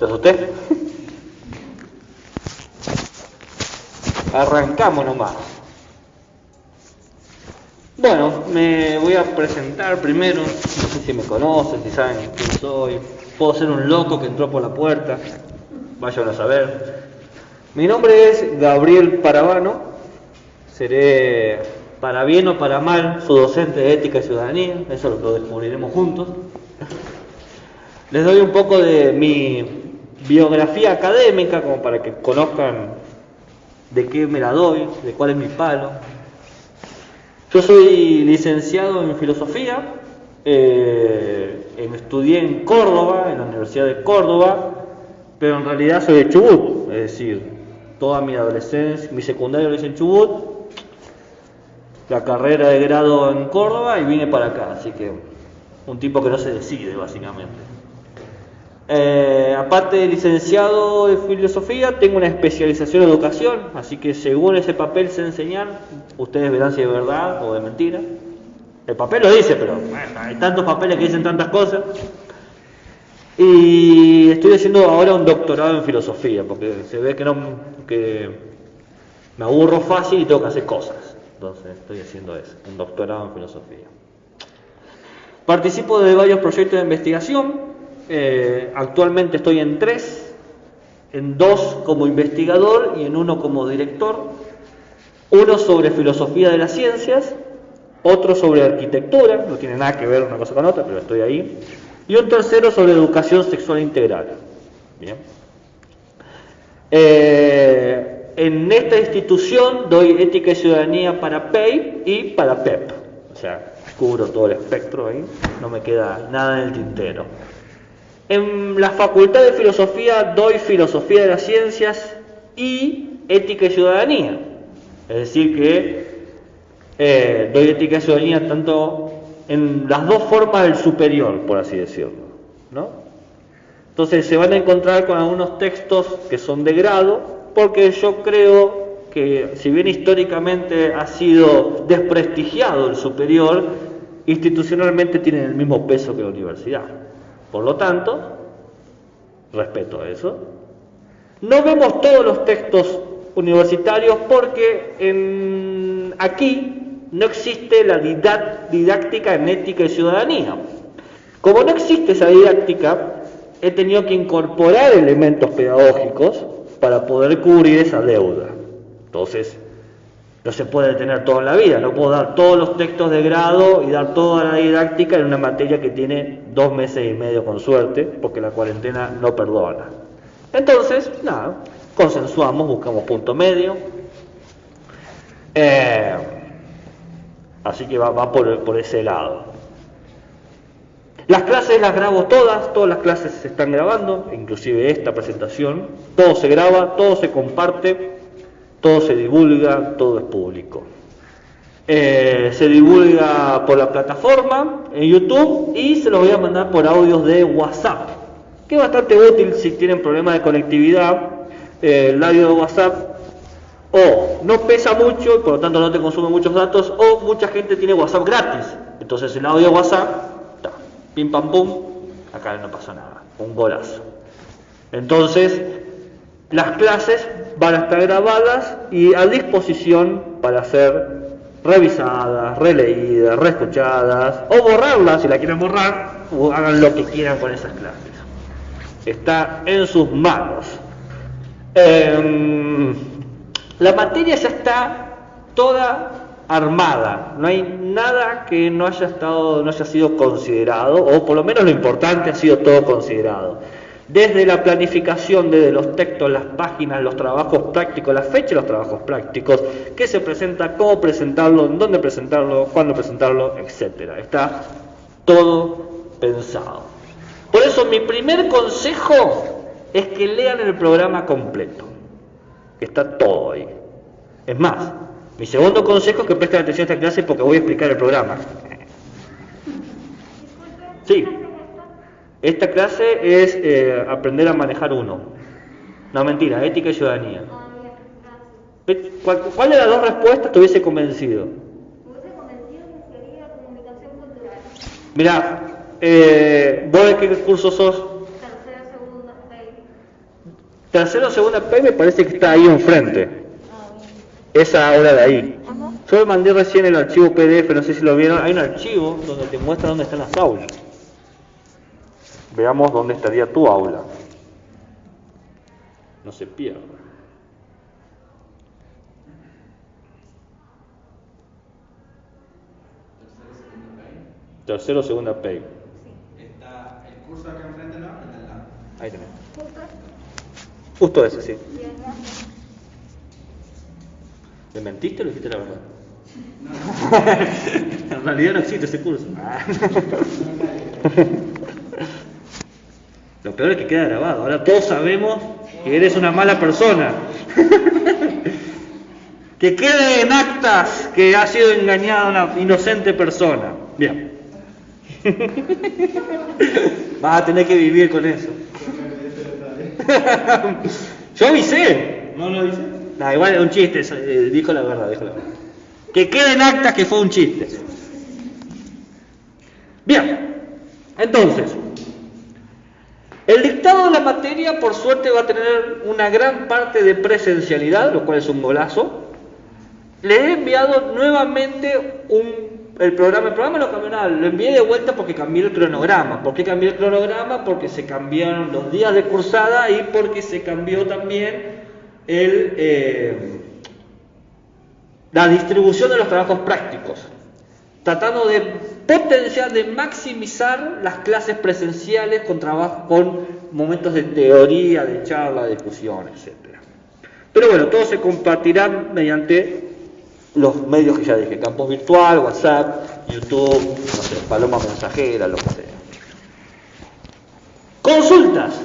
¿Te asusté? Arrancamos nomás. Bueno, me voy a presentar primero. No sé si me conocen, si saben quién soy. Puedo ser un loco que entró por la puerta. Vayan a saber. Mi nombre es Gabriel Paravano. Seré, para bien o para mal, su docente de ética y ciudadanía. Eso lo descubriremos juntos. Les doy un poco de mi biografía académica, como para que conozcan de qué me la doy, de cuál es mi palo. Yo soy licenciado en filosofía, estudié en Córdoba, en la Universidad de Córdoba, pero en realidad soy de Chubut, es decir, toda mi adolescencia, mi secundario lo hice en Chubut, la carrera de grado en Córdoba y vine para acá, así que un tipo que no se decide básicamente. Aparte de licenciado de filosofía, tengo una especialización en educación, así que según ese papel sé enseñar, ustedes verán si es verdad o de mentira. El papel lo dice, pero bueno, hay tantos papeles que dicen tantas cosas. Y estoy haciendo ahora un doctorado en filosofía, porque se ve que me aburro fácil y tengo que hacer cosas. Entonces estoy haciendo eso, un doctorado en filosofía. Participo de varios proyectos de investigación. Actualmente estoy en 3, en 2 como investigador y en 1 como director. Uno sobre filosofía de las ciencias, otro sobre arquitectura, no tiene nada que ver una cosa con otra, pero estoy ahí. Y un tercero sobre educación sexual integral. Bien. En esta institución doy ética y ciudadanía para PEI y para PEP. O sea, cubro todo el espectro ahí, no me queda nada en el tintero. En la Facultad de Filosofía doy filosofía de las ciencias y ética y ciudadanía. Es decir que doy ética y ciudadanía tanto en las dos formas del superior, por así decirlo, ¿no? Entonces se van a encontrar con algunos textos que son de grado, porque yo creo que si bien históricamente ha sido desprestigiado el superior, institucionalmente tienen el mismo peso que la universidad. Por lo tanto, respeto eso. No vemos todos los textos universitarios porque aquí no existe la didáctica en ética y ciudadanía. Como no existe esa didáctica, he tenido que incorporar elementos pedagógicos para poder cubrir esa deuda. Entonces, no se puede tener todo en la vida, no puedo dar todos los textos de grado y dar toda la didáctica en una materia que tiene 2 meses y medio con suerte, porque la cuarentena no perdona. Entonces, nada, consensuamos, buscamos punto medio. Así que va por ese lado. Las clases las grabo todas las clases se están grabando, inclusive esta presentación. Todo se graba, todo se comparte, todo se divulga, todo es público. Se divulga por la plataforma en YouTube y se lo voy a mandar por audios de WhatsApp, que es bastante útil si tienen problemas de conectividad. El audio de WhatsApp o no pesa mucho y por lo tanto no te consume muchos datos, o mucha gente tiene WhatsApp gratis. Entonces el audio de WhatsApp, pim pam pum, acá no pasa nada, un golazo. Entonces las clases van a estar grabadas y a disposición para ser revisadas, releídas, reescuchadas o borrarlas si la quieren borrar, o hagan lo que quieran con esas clases. Está en sus manos. La materia ya está toda armada, no hay nada que no haya sido considerado, o por lo menos lo importante ha sido todo considerado. Desde la planificación, desde los textos, las páginas, los trabajos prácticos, la fecha de los trabajos prácticos, qué se presenta, cómo presentarlo, en dónde presentarlo, cuándo presentarlo, etc. Está todo pensado. Por eso mi primer consejo es que lean el programa completo, que está todo ahí. Es más, mi segundo consejo es que presten atención a esta clase porque voy a explicar el programa. Sí. Esta clase es aprender a manejar uno. No, mentira, ética y ciudadanía. ¿Cuál de las dos respuestas te hubiese convencido? Me hubiese convencido que sería comunicación cultural. Mirá, ¿vos de qué curso sos? Tercera, segunda, Tercero, segunda P me parece que está ahí enfrente. Ah, bien. Esa aula de ahí. Ajá. Yo le mandé recién el archivo PDF, no sé si lo vieron. Hay un archivo donde te muestra dónde están las aulas. Veamos dónde estaría tu aula. No se pierda. Tercero, segunda P. Está el curso acá enfrente, ¿no? El del lado. Ahí tenés. Justo. Justo ese, sí. Bien, gracias. ¿Me mentiste o le dijiste la verdad? En realidad no existe ese curso. Lo peor es que queda grabado. Ahora todos sabemos que eres una mala persona. Que quede en actas que ha sido engañada una inocente persona. Bien. Vas a tener que vivir con eso. Yo avisé. ¿No lo dice? Nah, igual es un chiste, dijo la verdad, dijo la verdad. Que quede en actas que fue un chiste. Bien, entonces, el dictado de la materia por suerte va a tener una gran parte de presencialidad, lo cual es un golazo. Les he enviado nuevamente el programa lo cambié nada, lo envié de vuelta porque cambié el cronograma. ¿Por qué cambié el cronograma? Porque se cambiaron los días de cursada y porque se cambió también la distribución de los trabajos prácticos, tratando de potenciar, de maximizar las clases presenciales con momentos de teoría, de charla, de discusión, etc. Pero bueno, todo se compartirá mediante los medios que ya dije, campus virtual, WhatsApp, YouTube, no sé, paloma mensajera, lo que sea. Consultas.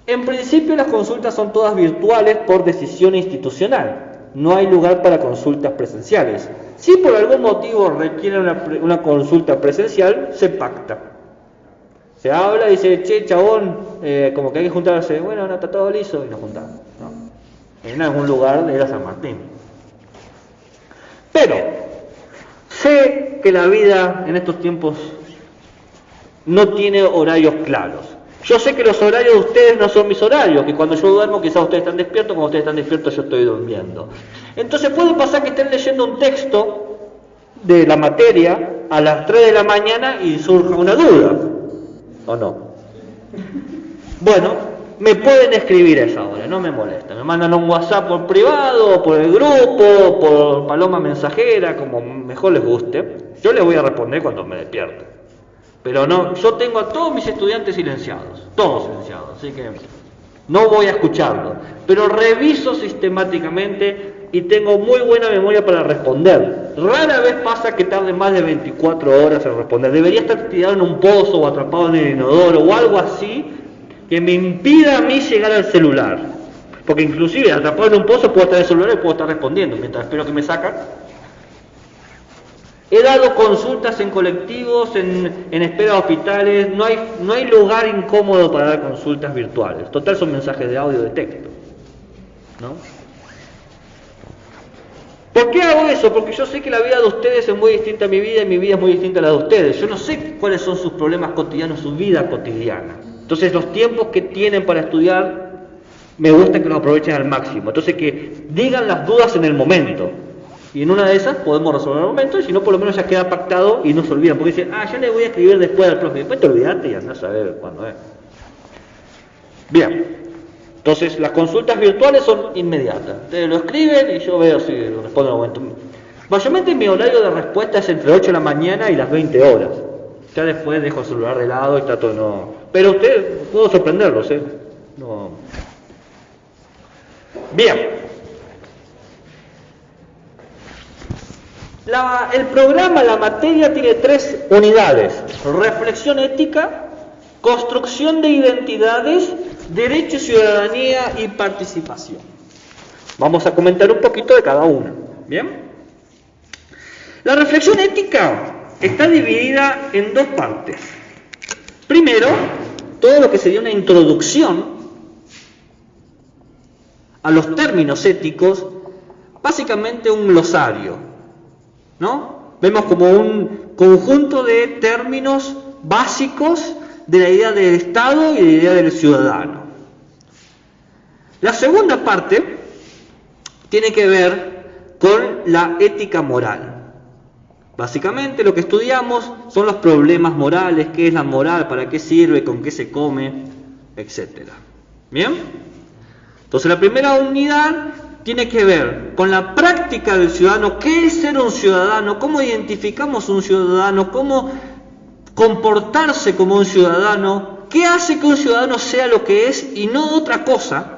En principio las consultas son todas virtuales por decisión institucional. No hay lugar para consultas presenciales. Si por algún motivo requieren una consulta presencial, se pacta. Se habla y dice, che, chabón, como que hay que juntarse. Bueno, no está todo liso y nos juntamos, ¿no? En algún lugar de la San Martín. Pero sé que la vida en estos tiempos no tiene horarios claros. Yo sé que los horarios de ustedes no son mis horarios, que cuando yo duermo quizás ustedes están despiertos, cuando ustedes están despiertos yo estoy durmiendo. Entonces puede pasar que estén leyendo un texto de la materia a las 3 de la mañana y surja una duda, ¿o no? Bueno, me pueden escribir a esa hora, no me molesta. Me mandan un WhatsApp por privado, por el grupo, por paloma mensajera, como mejor les guste. Yo les voy a responder cuando me despierte. Pero no, yo tengo a todos mis estudiantes silenciados, todos silenciados, así que no voy a escucharlo. Pero reviso sistemáticamente y tengo muy buena memoria para responder. Rara vez pasa que tarde más de 24 horas en responder. Debería estar tirado en un pozo o atrapado en el inodoro o algo así que me impida a mí llegar al celular. Porque inclusive atrapado en un pozo puedo estar en el celular y puedo estar respondiendo mientras espero que me sacan. He dado consultas en colectivos, en espera de hospitales, no hay lugar incómodo para dar consultas virtuales. Total son mensajes de audio, de texto, ¿no? ¿Por qué hago eso? Porque yo sé que la vida de ustedes es muy distinta a mi vida y mi vida es muy distinta a la de ustedes. Yo no sé cuáles son sus problemas cotidianos, su vida cotidiana. Entonces los tiempos que tienen para estudiar, me gusta que los aprovechen al máximo. Entonces que digan las dudas en el momento. Y en una de esas podemos resolver el momento, y si no, por lo menos ya queda pactado y no se olvidan. Porque dicen, yo le voy a escribir después al profe. Después te olvidaste y andás a ver cuándo es. Bien. Entonces, las consultas virtuales son inmediatas. Ustedes lo escriben y yo veo si lo respondo en el momento. Mayormente mi horario de respuesta es entre 8 de la mañana y las 20 horas. Ya después dejo el celular de lado y trato de no... Pero ustedes, puedo sorprenderlos, ¿eh? No... Bien. El programa, la materia tiene 3 unidades: reflexión ética, construcción de identidades, derecho, ciudadanía y participación. Vamos a comentar un poquito de cada una. ¿Bien? La reflexión ética está dividida en 2 partes. Primero, todo lo que sería una introducción a los términos éticos, básicamente un glosario, ¿no? Vemos como un conjunto de términos básicos de la idea del Estado y de la idea del ciudadano. La segunda parte tiene que ver con la ética moral. Básicamente lo que estudiamos son los problemas morales, qué es la moral, para qué sirve, con qué se come, etc. ¿Bien? Entonces la primera unidad tiene que ver con la práctica del ciudadano, qué es ser un ciudadano, cómo identificamos un ciudadano, cómo comportarse como un ciudadano, qué hace que un ciudadano sea lo que es y no otra cosa.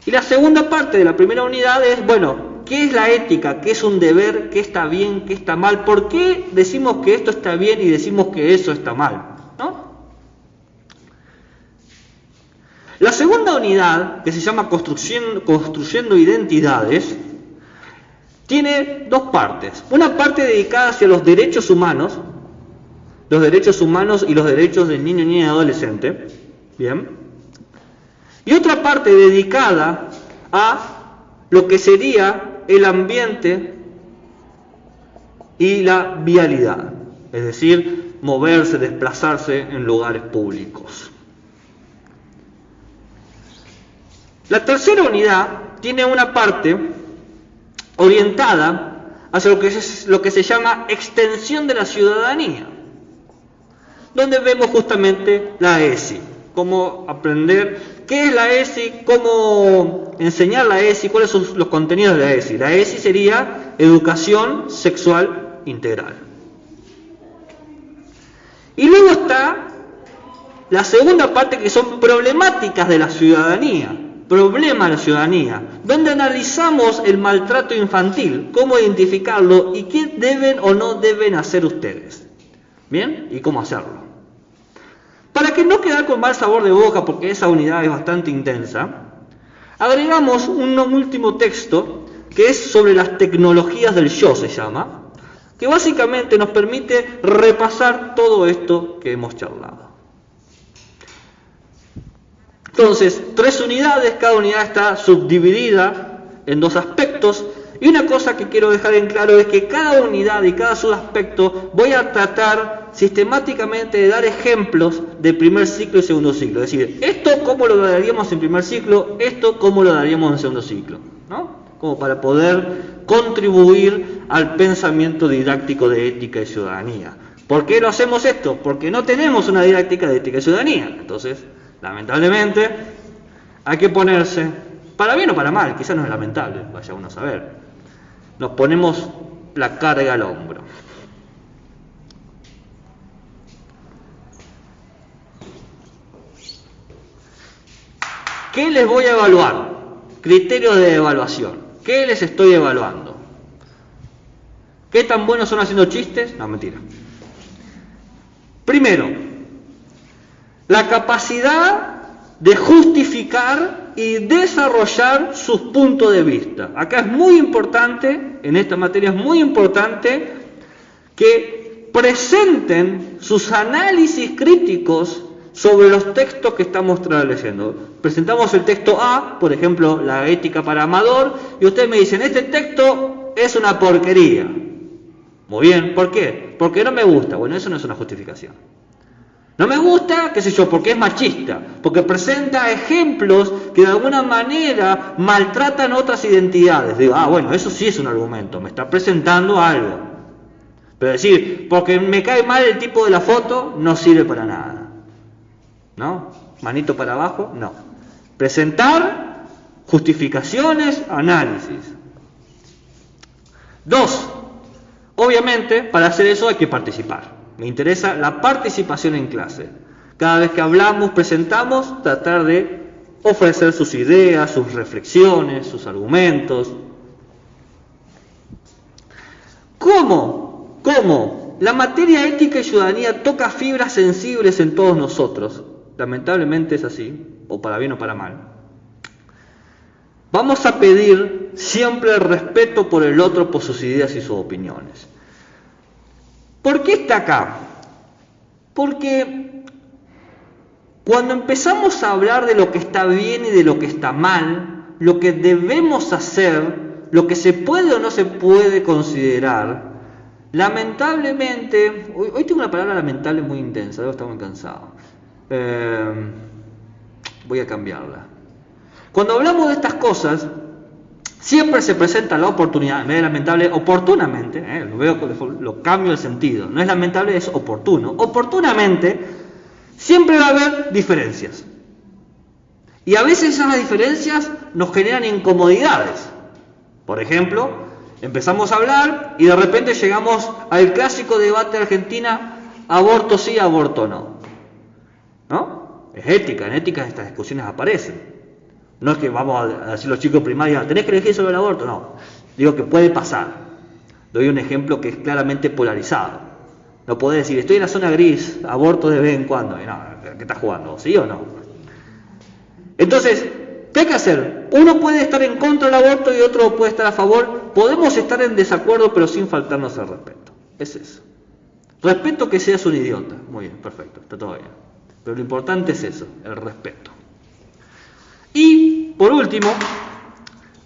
Y la segunda parte de la primera unidad es, bueno, ¿qué es la ética? ¿Qué es un deber? ¿Qué está bien? ¿Qué está mal? ¿Por qué decimos que esto está bien y decimos que eso está mal? ¿No? La segunda unidad, que se llama Construyendo Identidades, tiene dos partes. Una parte dedicada hacia los derechos humanos y los derechos del niño, niña y adolescente. Bien. Y otra parte dedicada a lo que sería el ambiente y la vialidad, es decir, moverse, desplazarse en lugares públicos. La tercera unidad tiene una parte orientada hacia lo que se llama extensión de la ciudadanía, donde vemos justamente la ESI, cómo aprender qué es la ESI, cómo enseñar la ESI, cuáles son los contenidos de la ESI. La ESI sería educación sexual integral. Y luego está la segunda parte, que son problemáticas de la ciudadanía, problemas de la ciudadanía, donde analizamos el maltrato infantil, cómo identificarlo y qué deben o no deben hacer ustedes. ¿Bien? Y cómo hacerlo. Para que no quede con mal sabor de boca, porque esa unidad es bastante intensa, agregamos un último texto que es sobre las tecnologías del yo, se llama, que básicamente nos permite repasar todo esto que hemos charlado. Entonces, 3 unidades, cada unidad está subdividida en 2 aspectos, y una cosa que quiero dejar en claro es que cada unidad y cada subaspecto voy a tratar sistemáticamente de dar ejemplos de primer ciclo y segundo ciclo. Es decir, esto cómo lo daríamos en primer ciclo, esto cómo lo daríamos en segundo ciclo, ¿no? Como para poder contribuir al pensamiento didáctico de ética y ciudadanía. ¿Por qué lo hacemos esto? Porque no tenemos una didáctica de ética y ciudadanía. Entonces, lamentablemente, hay que ponerse, para bien o para mal, quizás no es lamentable, vaya uno a saber. Nos ponemos la carga al hombro. ¿Qué les voy a evaluar? Criterios de evaluación. ¿Qué les estoy evaluando? ¿Qué tan buenos son haciendo chistes? No, mentira. Primero, la capacidad de justificar y desarrollar sus puntos de vista. Acá es muy importante, en esta materia es muy importante que presenten sus análisis críticos sobre los textos que estamos leyendo. Presentamos el texto A, por ejemplo, la ética para Amador, y ustedes me dicen, este texto es una porquería. Muy bien, ¿por qué? Porque no me gusta. Bueno, eso no es una justificación. No me gusta, qué sé yo, porque es machista, porque presenta ejemplos que de alguna manera maltratan otras identidades. Digo, bueno, eso sí es un argumento, me está presentando algo. Pero decir, porque me cae mal el tipo de la foto, no sirve para nada. ¿No? Manito para abajo, no. Presentar justificaciones, análisis. 2. Obviamente, para hacer eso hay que participar. Me interesa la participación en clase. Cada vez que hablamos, presentamos, tratar de ofrecer sus ideas, sus reflexiones, sus argumentos. ¿Cómo? La materia ética y ciudadanía toca fibras sensibles en todos nosotros. Lamentablemente es así, o para bien o para mal. Vamos a pedir siempre el respeto por el otro, por sus ideas y sus opiniones. ¿Por qué está acá? Porque cuando empezamos a hablar de lo que está bien y de lo que está mal, lo que debemos hacer, lo que se puede o no se puede considerar, lamentablemente, hoy tengo una palabra lamentable muy intensa, debo estar muy cansado. Voy a cambiarla. Cuando hablamos de estas cosas, siempre se presenta la oportunidad, en vez de lamentable, oportunamente, lo cambio el sentido, no es lamentable, es oportuno. Oportunamente, siempre va a haber diferencias. Y a veces esas diferencias nos generan incomodidades. Por ejemplo, empezamos a hablar y de repente llegamos al clásico debate de Argentina, aborto sí, aborto no. ¿No? Es ética, en ética estas discusiones aparecen. No es que vamos a decir los chicos primarios, tenés que elegir sobre el aborto, no. Digo que puede pasar. Doy un ejemplo que es claramente polarizado. No podés decir, estoy en la zona gris, aborto de vez en cuando. Y no, ¿qué estás jugando? ¿Sí o no? Entonces, ¿qué hay que hacer? Uno puede estar en contra del aborto y otro puede estar a favor. Podemos estar en desacuerdo, pero sin faltarnos el respeto. Es eso. Respeto que seas un idiota. Muy bien, perfecto, está todo bien. Pero lo importante es eso, el respeto. Y, por último,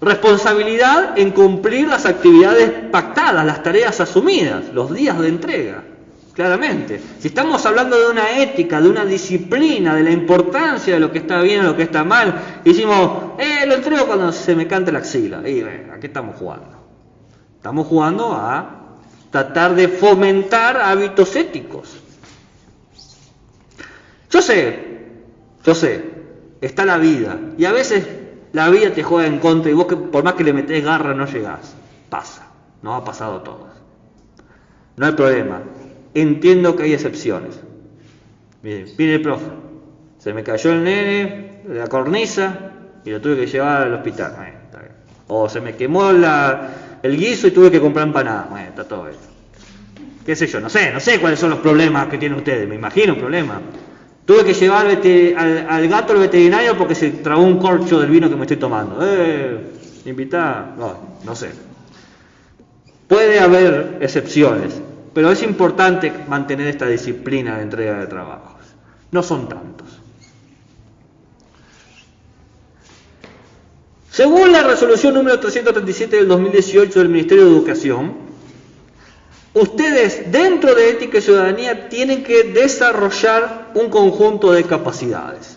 responsabilidad en cumplir las actividades pactadas, las tareas asumidas, los días de entrega. Claramente, si estamos hablando de una ética, de una disciplina, de la importancia de lo que está bien o lo que está mal, y decimos, lo entrego cuando se me cante la axila. Y ¿a qué estamos jugando? Estamos jugando a tratar de fomentar hábitos éticos. Yo sé, está la vida, y a veces la vida te juega en contra, y vos por más que le metés garra no llegás. Pasa, nos ha pasado a todos. No hay problema. Entiendo que hay excepciones. Viene el profe, se me cayó el nene de la cornisa y lo tuve que llevar al hospital. Está bien. O se me quemó el guiso y tuve que comprar empanadas. Está todo bien. ¿Qué sé yo? No sé cuáles son los problemas que tienen ustedes. Me imagino un problema. Tuve que llevar al gato al veterinario porque se tragó un corcho del vino que me estoy tomando. Invitá. No sé. Puede haber excepciones. Pero es importante mantener esta disciplina de entrega de trabajos. No son tantos. Según la resolución número 337 del 2018 del Ministerio de Educación, ustedes dentro de Ética y Ciudadanía tienen que desarrollar un conjunto de capacidades.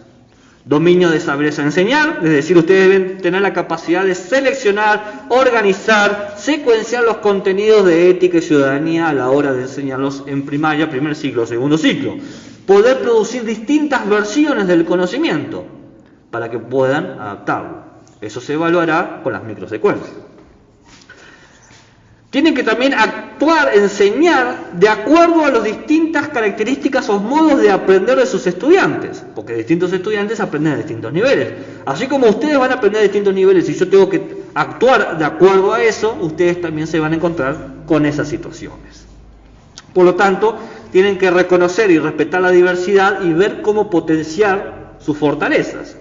Dominio de saberes a enseñar, es decir, ustedes deben tener la capacidad de seleccionar, organizar, secuenciar los contenidos de ética y ciudadanía a la hora de enseñarlos en primaria, primer ciclo, segundo ciclo. Poder producir distintas versiones del conocimiento para que puedan adaptarlo. Eso se evaluará con las microsecuencias. Tienen que también actuar, enseñar de acuerdo a las distintas características o modos de aprender de sus estudiantes, porque distintos estudiantes aprenden a distintos niveles. Así como ustedes van a aprender a distintos niveles y yo tengo que actuar de acuerdo a eso, ustedes también se van a encontrar con esas situaciones. Por lo tanto, tienen que reconocer y respetar la diversidad y ver cómo potenciar sus fortalezas.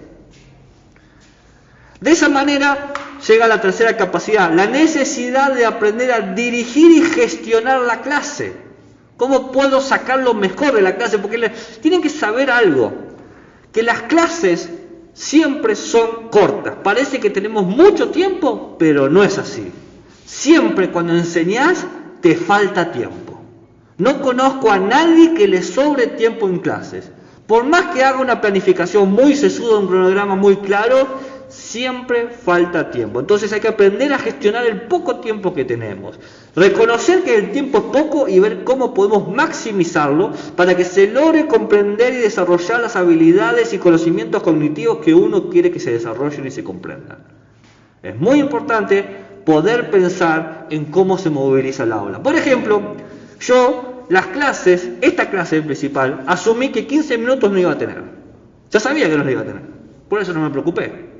De esa manera llega la tercera capacidad, la necesidad de aprender a dirigir y gestionar la clase. ¿Cómo puedo sacar lo mejor de la clase? Porque tienen que saber algo, que las clases siempre son cortas. Parece que tenemos mucho tiempo, pero no es así. Siempre cuando enseñás te falta tiempo. No conozco a nadie que le sobre tiempo en clases. Por más que haga una planificación muy sesuda, un cronograma muy claro, siempre falta tiempo. Entonces hay que aprender a gestionar el poco tiempo que tenemos. Reconocer que el tiempo es poco y ver cómo podemos maximizarlo para que se logre comprender y desarrollar las habilidades y conocimientos cognitivos que uno quiere que se desarrollen y se comprendan. Es muy importante poder pensar en cómo se moviliza el aula. Por ejemplo, yo las clases, esta clase principal, asumí que 15 minutos no iba a tener. Ya sabía que no los iba a tener. Por eso no me preocupé.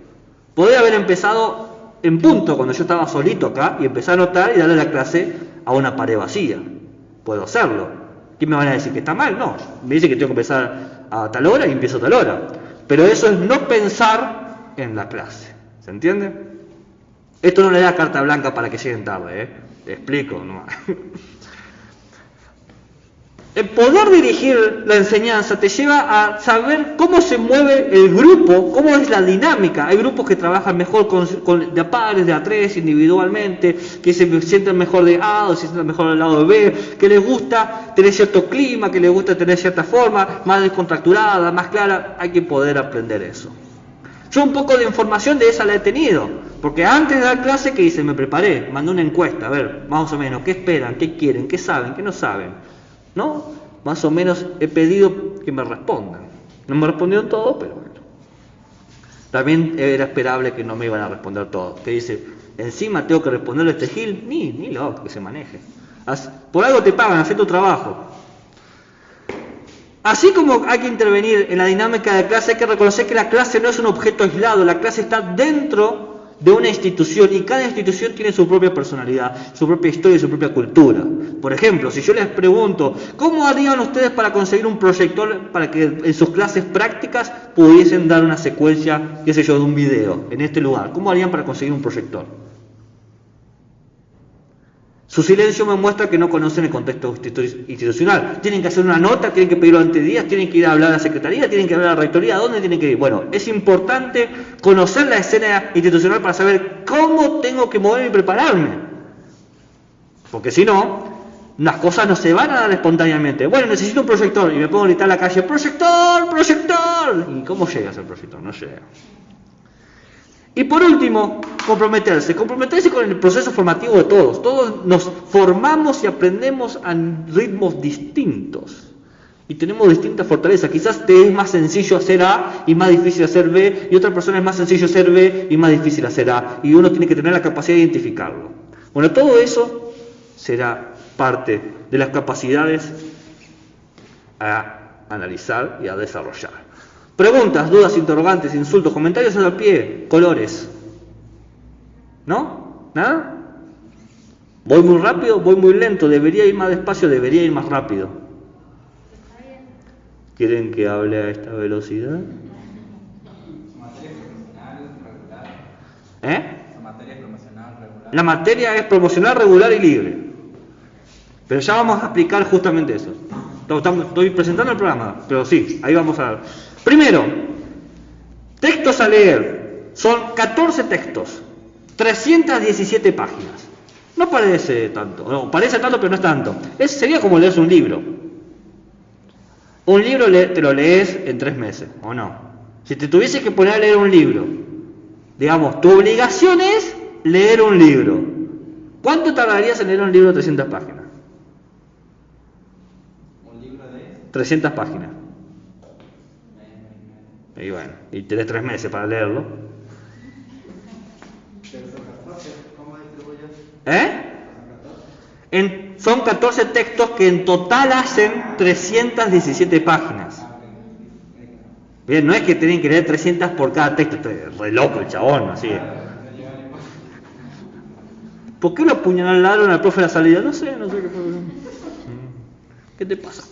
Podría haber empezado en punto cuando yo estaba solito acá y empezar a anotar y darle la clase a una pared vacía. Puedo hacerlo. ¿Qué me van a decir? ¿Que está mal? No. Me dicen que tengo que empezar a tal hora y empiezo a tal hora. Pero eso es no pensar en la clase. ¿Se entiende? Esto no le da carta blanca para que lleguen tarde, Te explico. No. El poder dirigir la enseñanza te lleva a saber cómo se mueve el grupo, cómo es la dinámica. Hay grupos que trabajan mejor de a pares, de a tres, individualmente, que se sienten mejor de A o se sienten mejor del lado de B, que les gusta tener cierto clima, que les gusta tener cierta forma, más descontracturada, más clara. Hay que poder aprender eso. Yo un poco de información de esa la he tenido, porque antes de dar clase, ¿qué hice? Me preparé, mandé una encuesta, a ver, más o menos, ¿qué esperan? ¿Qué quieren? ¿Qué saben? ¿Qué no saben? ¿No? Más o menos he pedido que me respondan. No me respondieron todos, pero bueno. También era esperable que no me iban a responder todos. Que dice, encima tengo que responderle a este Gil, ni loco, que se maneje. Por algo te pagan, hacer tu trabajo. Así como hay que intervenir en la dinámica de clase, hay que reconocer que la clase no es un objeto aislado, la clase está dentro de una institución y cada institución tiene su propia personalidad, su propia historia y su propia cultura. Por ejemplo, si yo les pregunto, ¿cómo harían ustedes para conseguir un proyector para que en sus clases prácticas pudiesen dar una secuencia, qué sé yo, de un video en este lugar? ¿Cómo harían para conseguir un proyector? Su silencio me muestra que no conocen el contexto institucional. Tienen que hacer una nota, tienen que pedirlo ante días, tienen que ir a hablar a la secretaría, tienen que hablar a la rectoría, ¿a dónde tienen que ir? Bueno, es importante conocer la escena institucional para saber cómo tengo que moverme y prepararme. Porque si no, las cosas no se van a dar espontáneamente. Bueno, necesito un proyector y me pongo a gritar en la calle, ¡proyector! ¡Proyector! ¿Y cómo llega a ser proyector? No llega. Y por último, comprometerse con el proceso formativo de todos. Todos nos formamos y aprendemos a ritmos distintos. Y tenemos distintas fortalezas. Quizás te es más sencillo hacer A y más difícil hacer B, y otra persona es más sencillo hacer B y más difícil hacer A. Y uno tiene que tener la capacidad de identificarlo. Bueno, todo eso será parte de las capacidades a analizar y a desarrollar. Preguntas, dudas, interrogantes, insultos, comentarios al pie, colores. ¿No? ¿Nada? ¿Voy muy rápido? ¿Voy muy lento? ¿Debería ir más despacio? ¿Debería ir más rápido? ¿Quieren que hable a esta velocidad? La materia es promocional, regular y libre. Pero ya vamos a explicar justamente eso. Estoy presentando el programa, pero sí, ahí vamos a ver. Primero, textos a leer. Son 14 textos, 317 páginas. No parece tanto, no, parece tanto pero no es tanto. Sería como leerse un libro. Un libro te lo lees en 3 meses, ¿o no? Si te tuviese que poner a leer un libro, digamos, tu obligación es leer un libro. ¿Cuánto tardarías en leer un libro de 300 páginas? ¿Un libro de 300 páginas. Y bueno, y tenés 3 meses para leerlo. ¿Cómo distribuyes? Son 14 textos que en total hacen 317 páginas. Bien, no es que tienen que leer 300 por cada texto, re loco el chabón, así. ¿Por qué lo apuñalaron al profe de la salida? No sé qué fue. ¿Qué te pasa?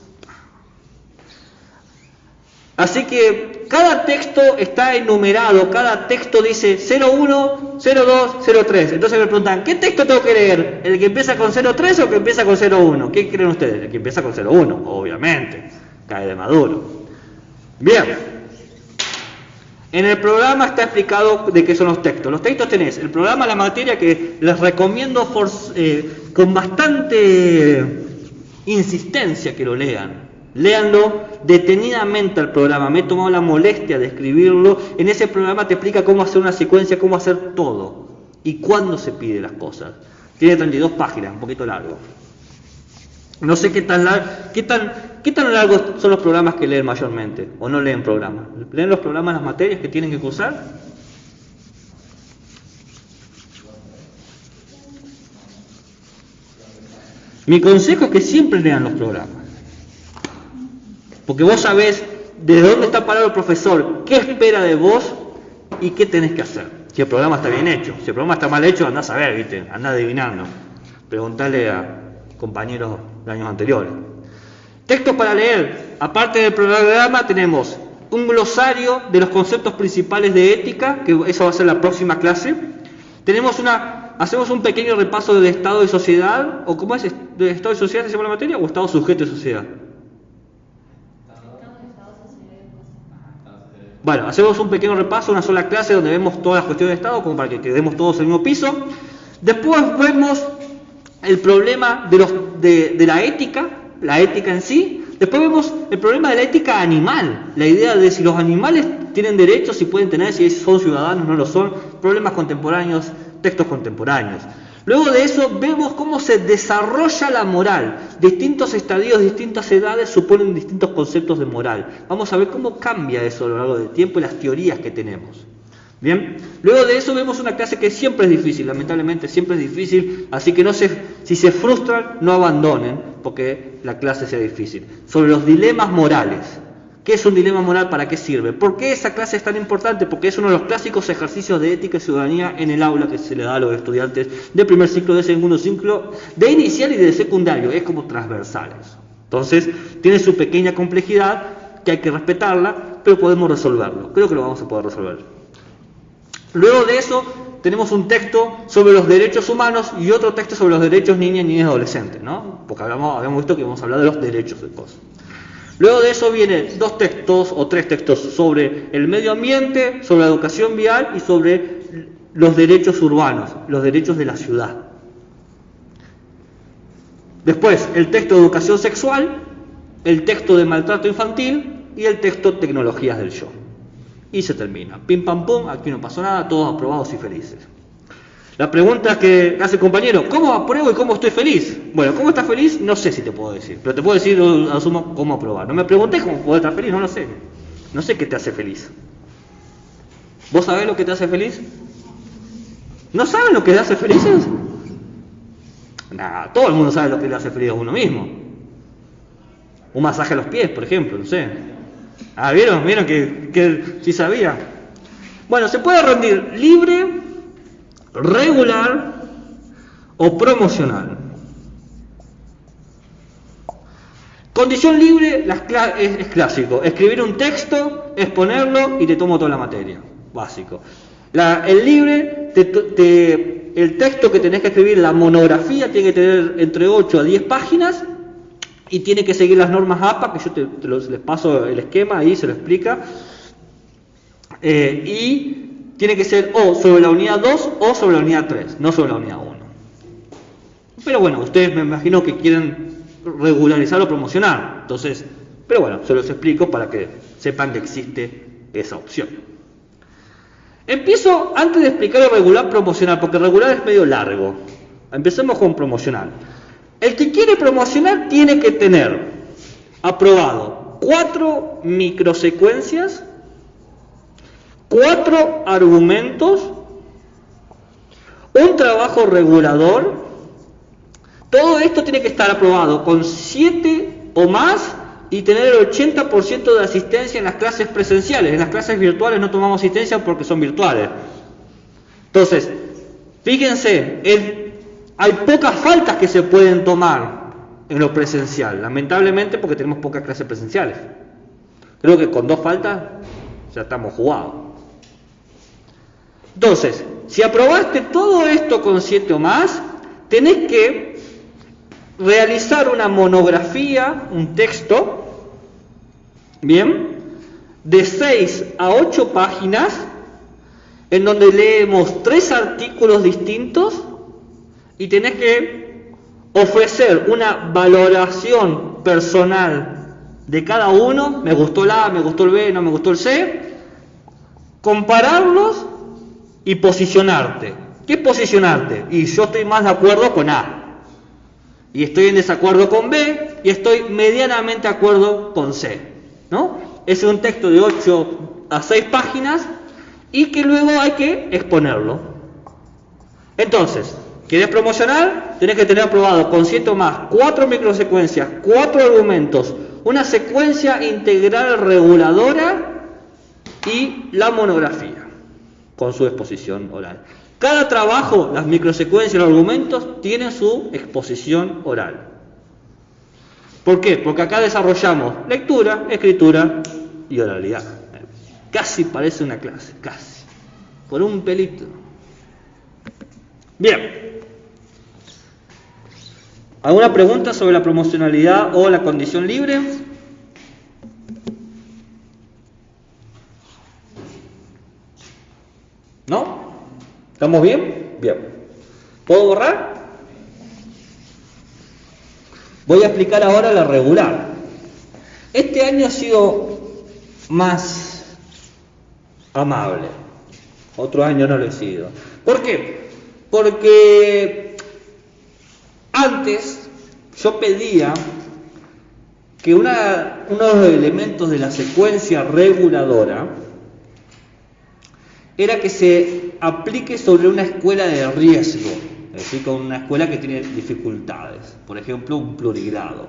Así que cada texto está enumerado, cada texto dice 01, 02, 03. Entonces me preguntan, ¿qué texto tengo que leer? ¿El que empieza con 03 o el que empieza con 01? ¿Qué creen ustedes? El que empieza con 01, obviamente. Cae de maduro. Bien. En el programa está explicado de qué son los textos. Los textos tenés el programa, la materia, que les recomiendo con bastante insistencia que lo lean. Léanlo detenidamente al programa. Me he tomado la molestia de escribirlo. En ese programa te explica cómo hacer una secuencia, cómo hacer todo y cuándo se pide las cosas. Tiene 32 páginas, un poquito largo. No sé qué tan largos son los programas que leen mayormente, o no leen programas. ¿Leen los programas, las materias que tienen que cursar? Mi consejo es que siempre lean los programas. Porque vos sabés de dónde está parado el profesor, qué espera de vos y qué tenés que hacer. Si el programa está bien hecho. Si el programa está mal hecho, andá a saber, ¿viste? Andá adivinando. Preguntale a compañeros de años anteriores. Textos para leer. Aparte del programa tenemos un glosario de los conceptos principales de ética, que eso va a ser la próxima clase. Hacemos un pequeño repaso de Estado y sociedad, o ¿cómo es? ¿De Estado y sociedad se llama la materia o Estado sujeto y sociedad? Bueno, hacemos un pequeño repaso, una sola clase donde vemos todas las cuestiones de Estado, como para que quedemos todos en el mismo piso. Después vemos el problema de la ética en sí. Después vemos el problema de la ética animal, la idea de si los animales tienen derechos, si pueden tener, si son ciudadanos, no lo son, problemas contemporáneos, textos contemporáneos. Luego de eso vemos cómo se desarrolla la moral. Distintos estadios, distintas edades suponen distintos conceptos de moral. Vamos a ver cómo cambia eso a lo largo del tiempo y las teorías que tenemos. Bien, luego de eso vemos una clase que siempre es difícil, lamentablemente siempre es difícil, así que si se frustran, no abandonen, porque la clase sea difícil. Sobre los dilemas morales. ¿Qué es un dilema moral? ¿Para qué sirve? ¿Por qué esa clase es tan importante? Porque es uno de los clásicos ejercicios de ética y ciudadanía en el aula que se le da a los estudiantes de primer ciclo, de segundo ciclo, de inicial y de secundario. Es como transversales. Entonces, tiene su pequeña complejidad que hay que respetarla, pero podemos resolverlo. Creo que lo vamos a poder resolver. Luego de eso, tenemos un texto sobre los derechos humanos y otro texto sobre los derechos niñas, niños y adolescentes, ¿no? Porque habíamos visto que vamos a hablar de los derechos de cosas. Luego de eso vienen 2 textos o 3 textos sobre el medio ambiente, sobre la educación vial y sobre los derechos urbanos, los derechos de la ciudad. Después, el texto de educación sexual, el texto de maltrato infantil y el texto tecnologías del yo. Y se termina. Pim pam pum, aquí no pasó nada, todos aprobados y felices. La pregunta que hace el compañero, ¿cómo apruebo y cómo estoy feliz? Bueno, ¿cómo estás feliz? No sé si te puedo decir, pero te puedo decir, asumo, cómo aprobar. No me preguntes cómo puedo estar feliz, no lo sé. No sé qué te hace feliz. ¿Vos sabés lo que te hace feliz? ¿No saben lo que le hace felices? Nah, todo el mundo sabe lo que le hace feliz a uno mismo. Un masaje a los pies, por ejemplo, no sé. Ah, ¿vieron? ¿Vieron que sí sabía? Bueno, se puede rendir libre, regular o promocional. Condición libre es clásico. Escribir un texto, exponerlo y te tomo toda la materia. Básico. El libre, el texto que tenés que escribir, la monografía, tiene que tener entre 8 a 10 páginas y tiene que seguir las normas APA, que yo les paso el esquema, ahí se lo explica. Y tiene que ser o sobre la unidad 2 o sobre la unidad 3, no sobre la unidad 1. Pero bueno, ustedes me imagino que quieren regularizar o promocionar. Entonces, pero bueno, se los explico para que sepan que existe esa opción. Empiezo antes de explicar el regular promocional, porque regular es medio largo. Empecemos con promocional. El que quiere promocionar tiene que tener aprobado 4 microsecuencias, 4 argumentos, un trabajo regulador. Todo esto tiene que estar aprobado con 7 o más y tener el 80% de asistencia en las clases presenciales. En las clases virtuales no tomamos asistencia porque son virtuales. Entonces, fíjense, hay pocas faltas que se pueden tomar en lo presencial, lamentablemente porque tenemos pocas clases presenciales. Creo que con 2 faltas ya estamos jugados. Entonces, si aprobaste todo esto con 7 o más, tenés que realizar una monografía, un texto, bien, de 6 a 8 páginas, en donde leemos 3 artículos distintos y tenés que ofrecer una valoración personal de cada uno. Me gustó el A, me gustó el B, no me gustó el C. Compararlos y posicionarte. ¿Qué es posicionarte? Y yo estoy más de acuerdo con A. Y estoy en desacuerdo con B. Y estoy medianamente de acuerdo con C. ¿No? Es un texto de 8 a 6 páginas y que luego hay que exponerlo. Entonces, ¿quieres promocionar? Tenés que tener aprobado con 7 o más 4 microsecuencias, 4 argumentos, una secuencia integral reguladora y la monografía con su exposición oral. Cada trabajo, las microsecuencias y los argumentos, tienen su exposición oral. ¿Por qué? Porque acá desarrollamos lectura, escritura y oralidad. Casi parece una clase, casi. Por un pelito. Bien. ¿Alguna pregunta sobre la promocionalidad o la condición libre? ¿No? ¿Estamos bien? Bien. ¿Puedo borrar? Voy a explicar ahora la regular. Este año ha sido más amable. Otros años no lo he sido. ¿Por qué? Porque antes yo pedía que uno de los elementos de la secuencia reguladora era que se aplique sobre una escuela de riesgo, es decir, con una escuela que tiene dificultades, por ejemplo, un plurigrado.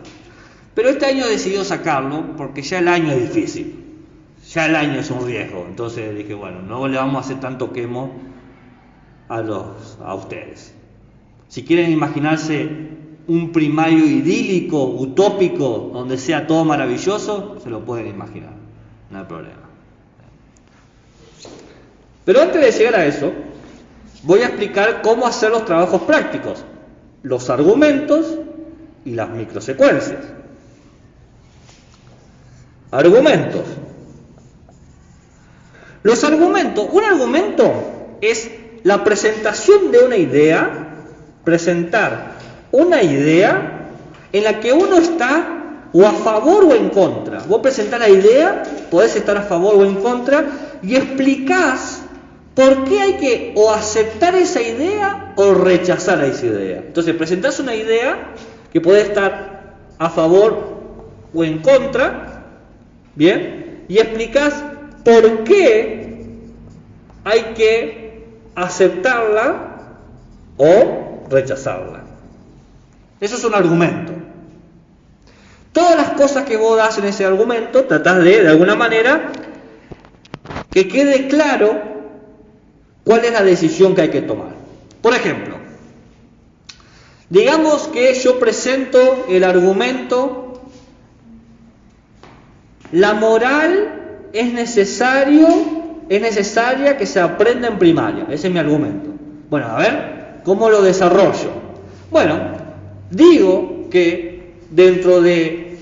Pero este año he decidido sacarlo porque ya el año es difícil, ya el año es un riesgo. Entonces dije, bueno, no le vamos a hacer tanto quemo a ustedes. Si quieren imaginarse un primario idílico, utópico, donde sea todo maravilloso, se lo pueden imaginar, no hay problema. Pero antes de llegar a eso, voy a explicar cómo hacer los trabajos prácticos, los argumentos y las microsecuencias. Argumentos. Los argumentos. Un argumento es la presentación de una idea, presentar una idea en la que uno está o a favor o en contra. Vos presentás la idea, podés estar a favor o en contra y explicás por qué hay que o aceptar esa idea o rechazar esa idea. Entonces presentás una idea que puede estar a favor o en contra, ¿bien? Y explicás por qué hay que aceptarla o rechazarla. Eso es un argumento. Todas las cosas que vos das en ese argumento, tratás de alguna manera, que quede claro cuál es la decisión que hay que tomar. Por ejemplo, digamos que yo presento el argumento: la moral es necesaria que se aprenda en primaria. Ese es mi argumento. Bueno, a ver, ¿cómo lo desarrollo? Bueno, digo que dentro de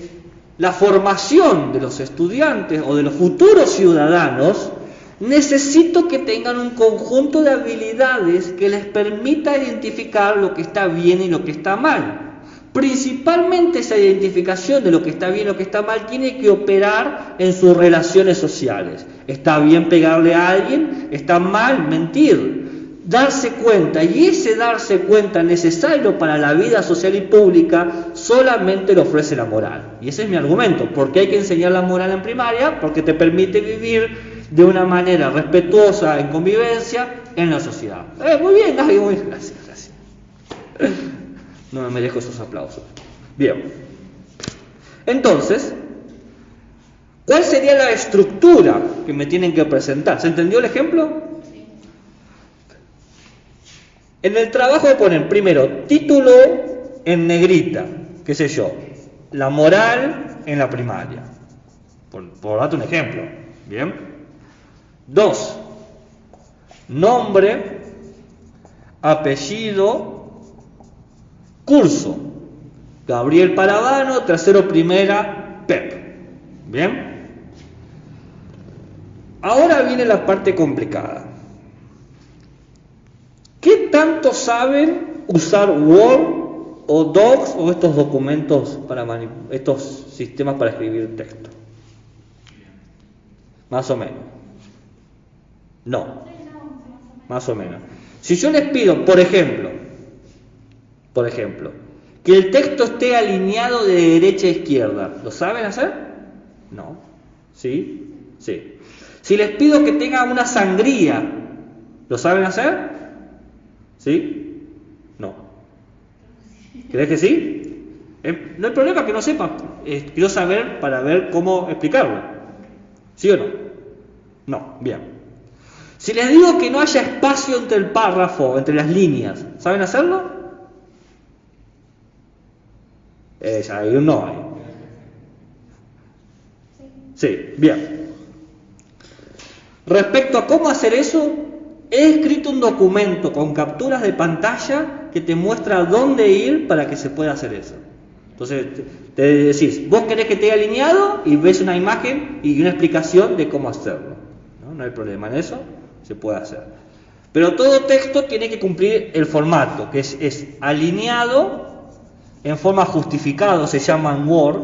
la formación de los estudiantes o de los futuros ciudadanos, necesito que tengan un conjunto de habilidades que les permita identificar lo que está bien y lo que está mal. Principalmente esa identificación de lo que está bien y lo que está mal tiene que operar en sus relaciones sociales. Está bien pegarle a alguien, está mal mentir. Darse cuenta, y ese darse cuenta necesario para la vida social y pública solamente lo ofrece la moral. Y ese es mi argumento. ¿Por qué hay que enseñar la moral en primaria? Porque te permite vivir de una manera respetuosa en convivencia en la sociedad. Muy bien, Gaby, muy bien. Gracias. No me merezco esos aplausos. Bien. Entonces, ¿cuál sería la estructura que me tienen que presentar? ¿Se entendió el ejemplo? En el trabajo ponen primero título en negrita, qué sé yo, la moral en la primaria. Por darte un ejemplo. Bien. 2. Nombre, apellido, curso. Gabriel Paravano, tercero primera, Pep. Bien. Ahora viene la parte complicada. ¿Qué tanto saben usar Word o Docs o estos documentos estos sistemas para escribir texto? Más o menos. No. Más o menos. Si yo les pido, por ejemplo, que el texto esté alineado de derecha a izquierda, ¿lo saben hacer? No. ¿Sí? Sí. Si les pido que tengan una sangría, ¿lo saben hacer? ¿Sí? No. ¿Crees que sí? No hay problema que no sepan. Quiero saber para ver cómo explicarlo. ¿Sí o no? No. Bien. Si les digo que no haya espacio entre el párrafo, entre las líneas, ¿saben hacerlo? Hay un no ahí. Sí, bien. Respecto a cómo hacer eso, he escrito un documento con capturas de pantalla que te muestra dónde ir para que se pueda hacer eso. Entonces te decís, vos querés que esté alineado y ves una imagen y una explicación de cómo hacerlo. No hay problema en eso, se puede hacer. Pero todo texto tiene que cumplir el formato, que es alineado en forma justificada, se llama en Word.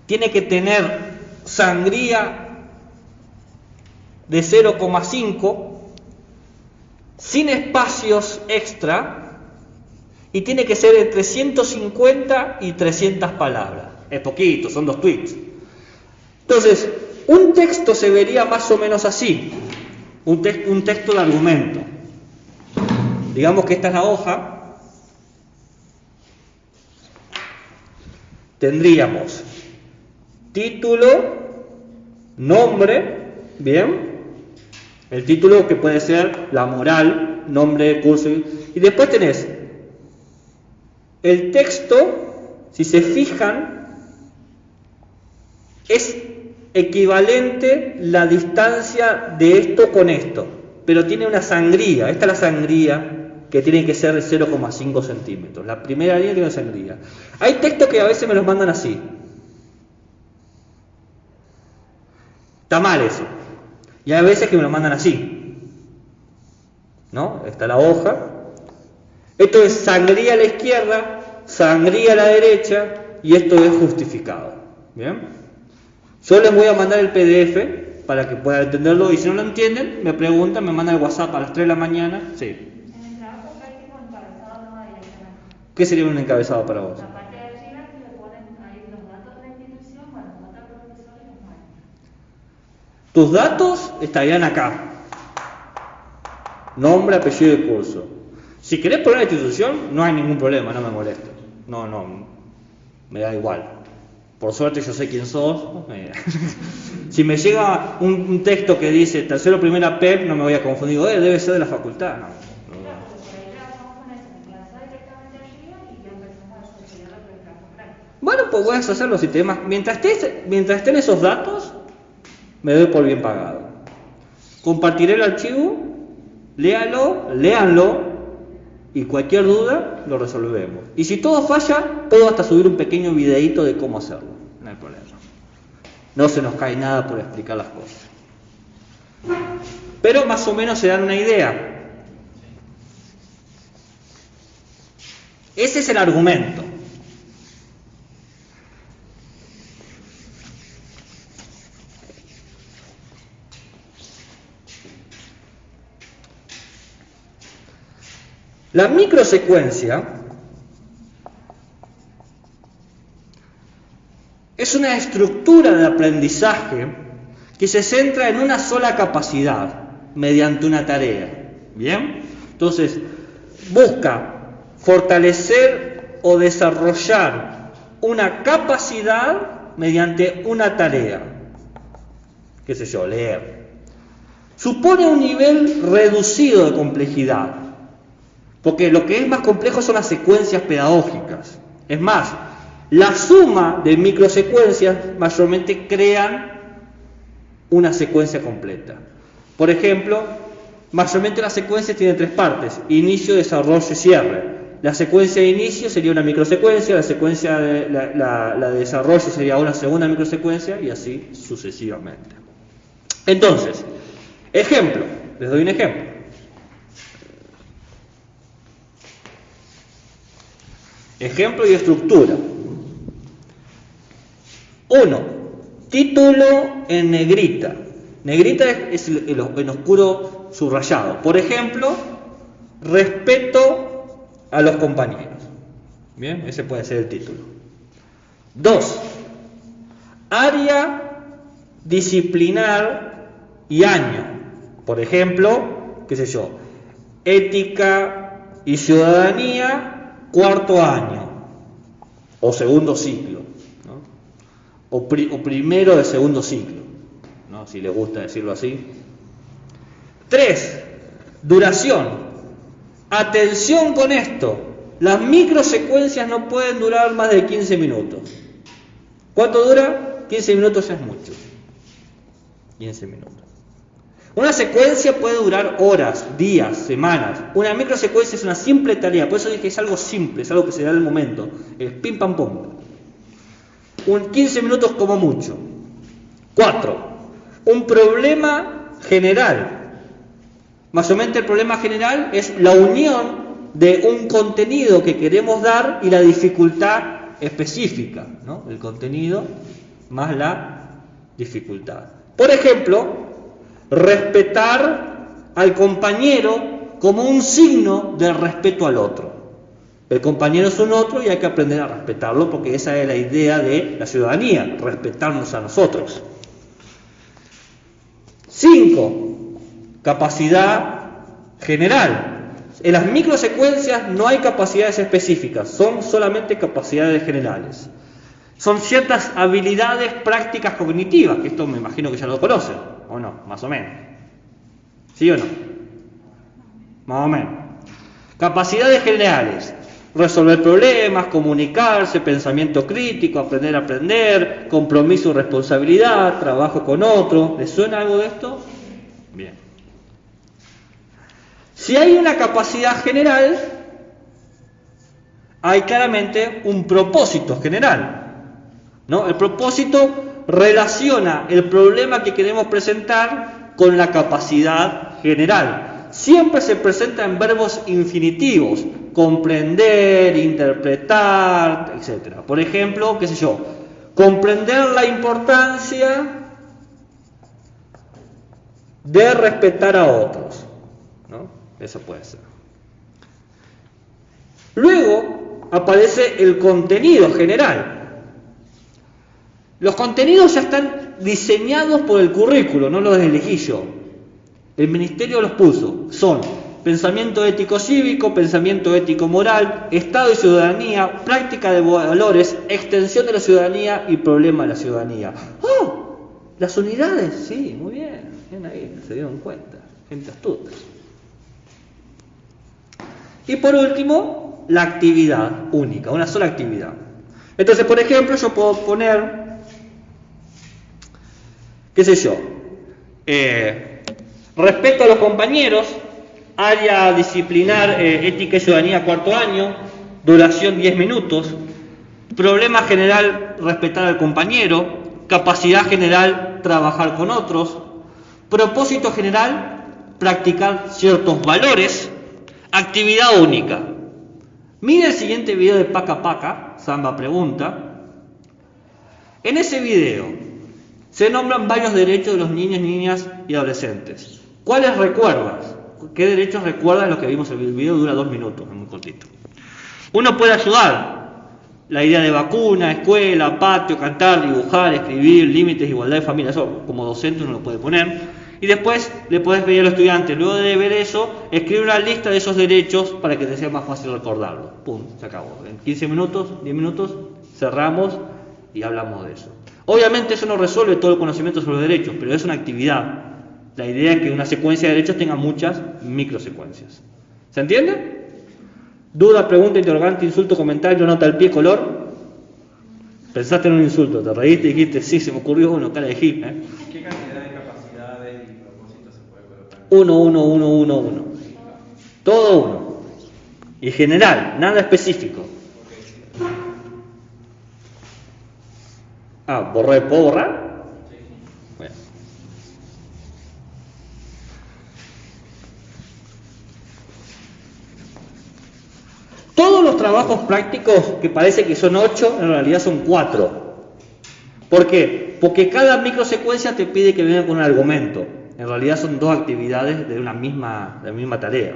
Tiene que tener sangría de 0,5 sin espacios extra y tiene que ser entre 150 y 300 palabras. Es poquito, son 2 tweets. Entonces, un texto se vería más o menos así, un texto de argumento. Digamos que esta es la hoja. Tendríamos título, nombre, bien, el título que puede ser la moral, nombre de curso, y después tenés el texto, si se fijan, es equivalente la distancia de esto con esto, pero tiene una sangría. Esta es la sangría que tiene que ser de 0,5 centímetros. La primera línea tiene una sangría. Hay textos que a veces me los mandan así. Está mal eso. Y hay veces que me los mandan así. ¿No? Está la hoja. Esto es sangría a la izquierda, sangría a la derecha, y esto es justificado. ¿Bien? Yo les voy a mandar el PDF para que puedan entenderlo, y si no lo entienden, me preguntan, me mandan el WhatsApp a las 3 de la mañana. Sí. En el trabajo práctico encabezado no hay directamente. ¿Qué sería un encabezado para vos? La parte de arriba que le ponen ahí los datos de la institución, bueno, los datos de los profesores y los maestros. Tus datos estarían acá. Nombre, apellido y curso. Si querés poner la institución, no hay ningún problema, no me molesta. No, me da igual. Por suerte yo sé quién sos. Si me llega un texto que dice tercero primera PEP, no me voy a confundir. Debe ser de la facultad. No. Claro, porque por ahí trabajamos con eso, encabezado directamente arriba y ya empezamos a estudiar lo que es el trabajo práctico. Bueno, pues puedes hacerlo si te demás. Mientras estén esos datos, me doy por bien pagado. Compartiré el archivo, léanlo, y cualquier duda lo resolvemos. Y si todo falla, puedo hasta subir un pequeño videíto de cómo hacerlo. No hay problema. No se nos cae nada por explicar las cosas. Pero más o menos se dan una idea. Ese es el argumento. La microsecuencia es una estructura de aprendizaje que se centra en una sola capacidad mediante una tarea. ¿Bien? Entonces, busca fortalecer o desarrollar una capacidad mediante una tarea. ¿Qué sé yo? Leer. Supone un nivel reducido de complejidad. Porque lo que es más complejo son las secuencias pedagógicas. Es más, la suma de microsecuencias mayormente crean una secuencia completa. Por ejemplo, mayormente las secuencias tienen 3 partes: inicio, desarrollo y cierre. La secuencia de inicio sería una microsecuencia, la secuencia de la de desarrollo sería una segunda microsecuencia, y así sucesivamente. Entonces, ejemplo, les doy un ejemplo. Ejemplo y estructura. 1. Título en negrita. Negrita es en oscuro subrayado. Por ejemplo, respeto a los compañeros. Bien, ese puede ser el título. 2. Área disciplinar y año. Por ejemplo, qué sé yo, ética y ciudadanía, 4º año o segundo ciclo, ¿no? o primero de segundo ciclo, ¿no? Si les gusta decirlo así. 3. Duración. Atención con esto: las microsecuencias no pueden durar más de 15 minutos. ¿Cuánto dura? 15 minutos ya es mucho. 15 minutos. Una secuencia puede durar horas, días, semanas. Una microsecuencia es una simple tarea. Por eso dije que es algo simple, es algo que se da al momento. Es pim pam pum. 15 minutos como mucho. 4. Un problema general. Mayormente el problema general es la unión de un contenido que queremos dar y la dificultad específica, ¿no? El contenido más la dificultad. Por ejemplo, respetar al compañero como un signo de respeto al otro. El compañero es un otro y hay que aprender a respetarlo, porque esa es la idea de la ciudadanía, respetarnos a nosotros. 5. Capacidad general. En las microsecuencias no hay capacidades específicas, son solamente capacidades generales. Son ciertas habilidades prácticas cognitivas, que esto me imagino que ya lo conocen, ¿o no? Más o menos. ¿Sí o no? Más o menos. Capacidades generales: resolver problemas, comunicarse, pensamiento crítico, aprender a aprender, compromiso y responsabilidad, trabajo con otro. ¿Les suena algo de esto? Bien. Si hay una capacidad general, hay claramente un propósito general, ¿no? El propósito relaciona el problema que queremos presentar con la capacidad general. Siempre se presenta en verbos infinitivos: comprender, interpretar, etc. Por ejemplo, qué sé yo, comprender la importancia de respetar a otros, ¿no? Eso puede ser. Luego aparece el contenido general. Los contenidos ya están diseñados por el currículo, no los elegí yo. El ministerio los puso. Son pensamiento ético-cívico, pensamiento ético-moral, Estado y ciudadanía, práctica de valores, extensión de la ciudadanía y problema de la ciudadanía. ¡Oh! Las unidades, sí, muy bien. Bien ahí, se dieron cuenta. Gente astuta. Y por último, la actividad única, una sola actividad. Entonces, por ejemplo, yo puedo poner, qué sé yo, respeto a los compañeros, área disciplinar, ética y ciudadanía, 4º año, duración 10 minutos, problema general, respetar al compañero, capacidad general, trabajar con otros, propósito general, practicar ciertos valores, actividad única. Mira el siguiente video de Paca Paca, Samba Pregunta. En ese video se nombran varios derechos de los niños, niñas y adolescentes. ¿Cuáles recuerdas? ¿Qué derechos recuerdas? Los que vimos en el video, dura 2 minutos, es muy cortito. Uno puede ayudar. La idea de vacuna, escuela, patio, cantar, dibujar, escribir, límites, igualdad de familia. Eso como docente uno lo puede poner. Y después le puedes pedir al estudiante, luego de ver eso, escribe una lista de esos derechos para que te sea más fácil recordarlo. Pum, se acabó. En 15 minutos, 10 minutos, cerramos y hablamos de eso. Obviamente eso no resuelve todo el conocimiento sobre los derechos, pero es una actividad. La idea es que una secuencia de derechos tenga muchas microsecuencias. ¿Se entiende? Duda, pregunta, interrogante, insulto, comentario, nota al pie, color. Pensaste en un insulto, te reíste y dijiste, sí, se me ocurrió uno, cara de hip, ¿Qué cantidad de capacidades y propósitos se puede colocar? 1, 1, 1, 1, 1. Todo 1. Y general, nada específico. ¿Puedo borrar? Sí. Bueno. Todos los trabajos prácticos que parece que son 8, en realidad son 4. ¿Por qué? Porque cada microsecuencia te pide que venga con un argumento. En realidad son 2 actividades de la misma tarea.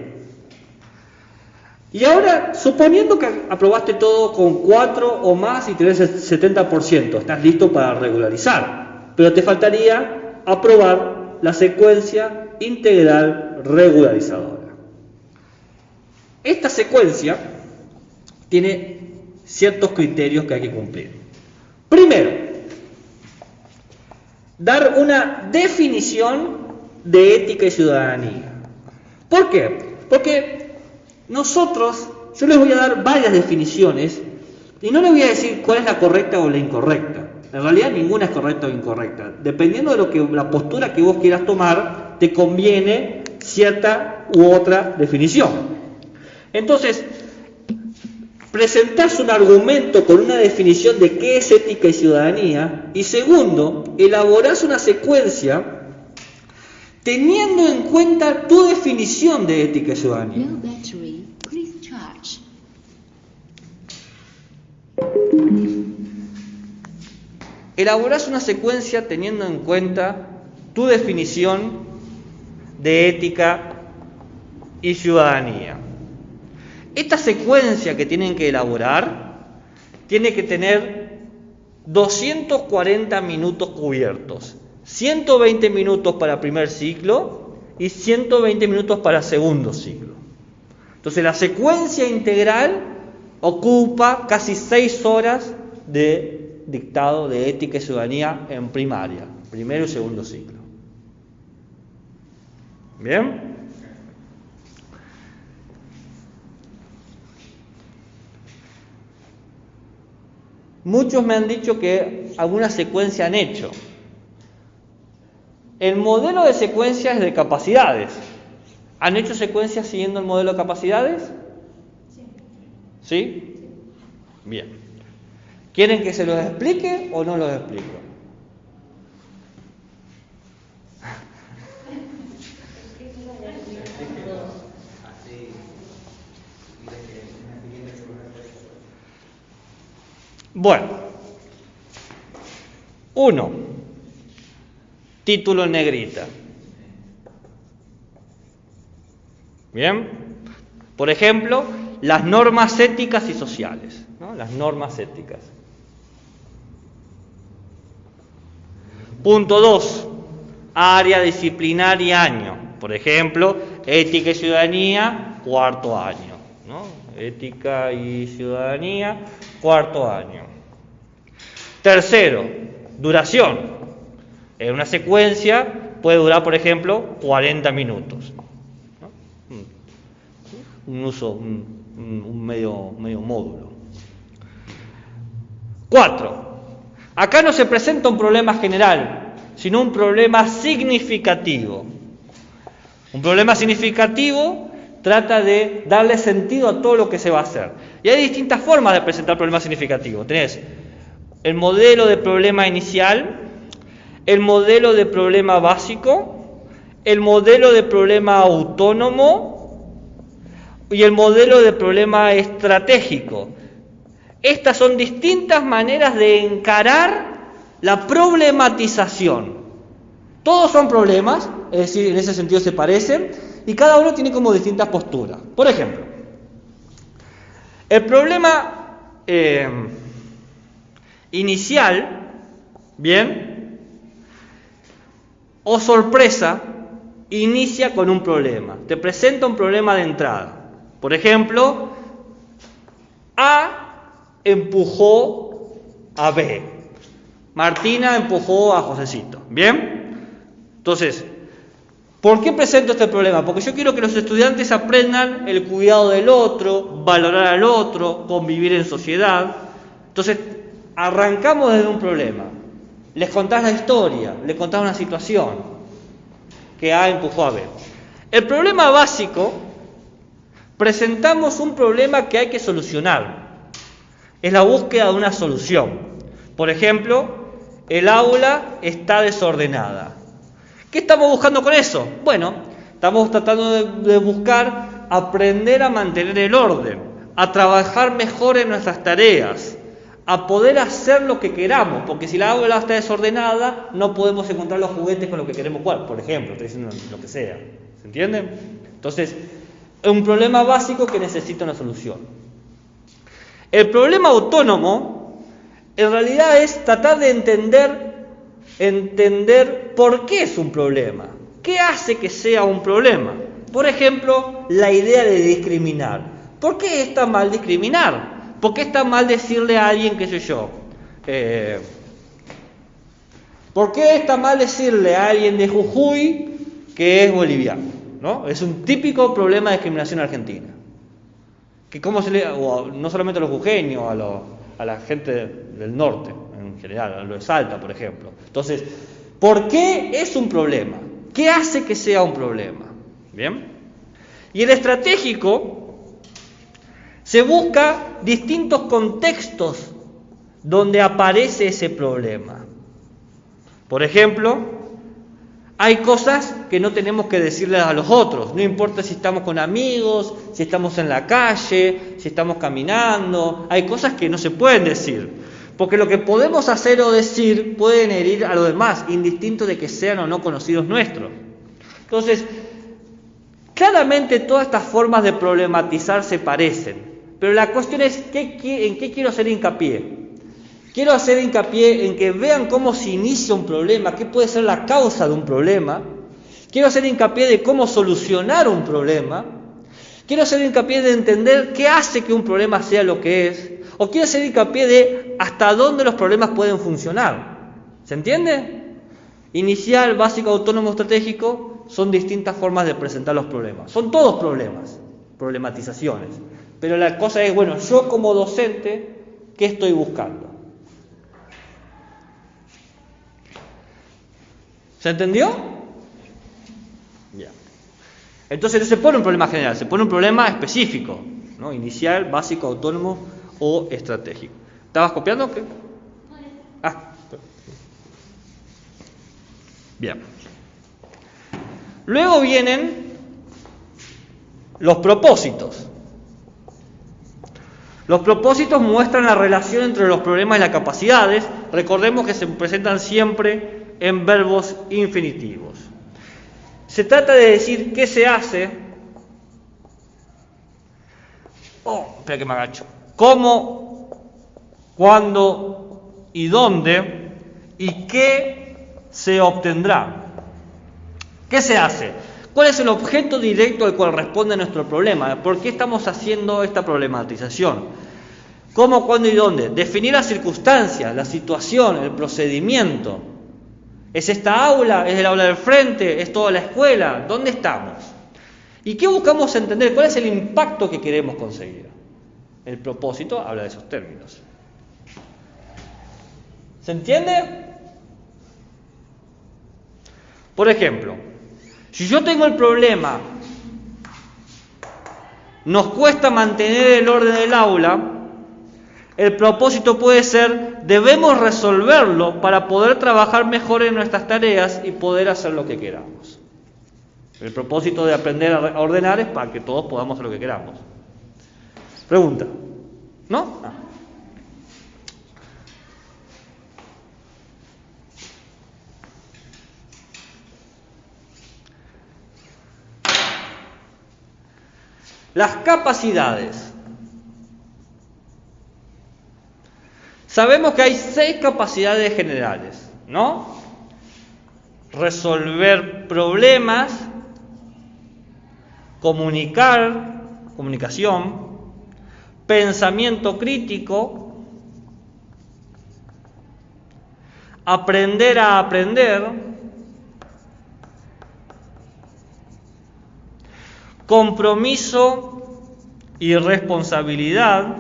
Y ahora, suponiendo que aprobaste todo con 4 o más y tenés el 70%, estás listo para regularizar. Pero te faltaría aprobar la secuencia integral regularizadora. Esta secuencia tiene ciertos criterios que hay que cumplir. Primero, dar una definición de ética y ciudadanía. ¿Por qué? Porque yo les voy a dar varias definiciones y no les voy a decir cuál es la correcta o la incorrecta. En realidad ninguna es correcta o incorrecta. Dependiendo de la postura que vos quieras tomar, te conviene cierta u otra definición. Entonces, presentás un argumento con una definición de qué es ética y ciudadanía, y segundo, elaborás una secuencia teniendo en cuenta tu definición de ética y ciudadanía. No battery, please charge. elaborás una secuencia teniendo en cuenta tu definición de ética y ciudadanía. Esta secuencia que tienen que elaborar tiene que tener 240 minutos cubiertos, 120 minutos para primer ciclo y 120 minutos para segundo ciclo. Entonces la secuencia integral ocupa casi 6 horas de dictado de ética y ciudadanía en primaria, primero y segundo ciclo. ¿Bien? Muchos me han dicho que alguna secuencia han hecho. El modelo de secuencia es de capacidades. ¿Han hecho secuencias siguiendo el modelo de capacidades? Sí. ¿Sí? Bien. ¿Quieren que se los explique o no los explico? Así, Bueno. 1. Título en negrita. Bien. Por ejemplo, las normas éticas y sociales, ¿no? Las normas éticas. Punto 2. Área disciplinaria año. Por ejemplo, ética y ciudadanía, cuarto año, ¿no? Ética y ciudadanía, cuarto año. Tercero, duración. En una secuencia puede durar, por ejemplo, 40 minutos. ¿No? Un uso, un medio módulo. 4. Acá no se presenta un problema general, sino un problema significativo. Un problema significativo trata de darle sentido a todo lo que se va a hacer. Y hay distintas formas de presentar problemas significativos. Tenés el modelo de problema inicial, el modelo de problema básico, el modelo de problema autónomo y el modelo de problema estratégico. Estas son distintas maneras de encarar la problematización. Todos son problemas, es decir, en ese sentido se parecen, y cada uno tiene como distintas posturas. Por ejemplo, el problema inicial, bien, o sorpresa, inicia con un problema. Te presenta un problema de entrada. Por ejemplo, A empujó a B. Martina empujó a Josecito. ¿Bien? Entonces, ¿por qué presento este problema? Porque yo quiero que los estudiantes aprendan el cuidado del otro, valorar al otro, convivir en sociedad. Entonces, arrancamos desde un problema. Les contás la historia, les contás una situación que A empujó a B. El problema básico, presentamos un problema que hay que solucionar. Es la búsqueda de una solución. Por ejemplo, el aula está desordenada. ¿Qué estamos buscando con eso? Bueno, estamos tratando de buscar aprender a mantener el orden, a trabajar mejor en nuestras tareas, a poder hacer lo que queramos, porque si la aula está desordenada, no podemos encontrar los juguetes con los que queremos jugar, por ejemplo, estoy diciendo lo que sea. ¿Se entiende? Entonces, es un problema básico que necesita una solución. El problema autónomo, en realidad, es tratar de entender por qué es un problema, qué hace que sea un problema. Por ejemplo, la idea de discriminar. ¿Por qué está mal discriminar? ¿Por qué está mal decirle a alguien, qué sé yo? ¿Por qué está mal decirle a alguien de Jujuy que es boliviano? ¿No? Es un típico problema de discriminación argentina. Que cómo se le, o no solamente a los jujeños, a la gente del norte en general, a lo de Salta, por ejemplo. Entonces, ¿por qué es un problema? ¿Qué hace que sea un problema? ¿Bien? Y el estratégico se busca distintos contextos donde aparece ese problema. Por ejemplo, hay cosas que no tenemos que decirles a los otros, no importa si estamos con amigos, si estamos en la calle, si estamos caminando, hay cosas que no se pueden decir. Porque lo que podemos hacer o decir pueden herir a los demás, indistinto de que sean o no conocidos nuestros. Entonces, claramente todas estas formas de problematizar se parecen, pero la cuestión es en qué quiero hacer hincapié. Quiero hacer hincapié en que vean cómo se inicia un problema, qué puede ser la causa de un problema. Quiero hacer hincapié de cómo solucionar un problema. Quiero hacer hincapié de entender qué hace que un problema sea lo que es. O quiero hacer hincapié de hasta dónde los problemas pueden funcionar. ¿Se entiende? Inicial, básico, autónomo, estratégico son distintas formas de presentar los problemas. Son todos problemas, problematizaciones. Pero la cosa es, bueno, yo como docente, ¿qué estoy buscando? ¿Se entendió? Ya. Entonces no se pone un problema general, se pone un problema específico, ¿no? Inicial, básico, autónomo o estratégico. ¿Estabas copiando o qué? Bien. Luego vienen los propósitos. Los propósitos muestran la relación entre los problemas y las capacidades. Recordemos que se presentan siempre en verbos infinitivos. Se trata de decir qué se hace. Espera que me agacho. Cómo, cuándo y dónde y qué se obtendrá. ¿Qué se hace? ¿Cuál es el objeto directo al cual responde nuestro problema? ¿Por qué estamos haciendo esta problematización? ¿Cómo, cuándo y dónde? Definir las circunstancias, la situación, el procedimiento. ¿Es esta aula? ¿Es el aula del frente? ¿Es toda la escuela? ¿Dónde estamos? ¿Y qué buscamos entender? ¿Cuál es el impacto que queremos conseguir? El propósito habla de esos términos. ¿Se entiende? Por ejemplo, si yo tengo el problema, nos cuesta mantener el orden del aula, el propósito puede ser, debemos resolverlo para poder trabajar mejor en nuestras tareas y poder hacer lo que queramos. El propósito de aprender a ordenar es para que todos podamos hacer lo que queramos. Pregunta. ¿No? Las capacidades. Sabemos que hay 6 capacidades generales, ¿no? Resolver problemas, comunicación, pensamiento crítico, aprender a aprender, compromiso y responsabilidad,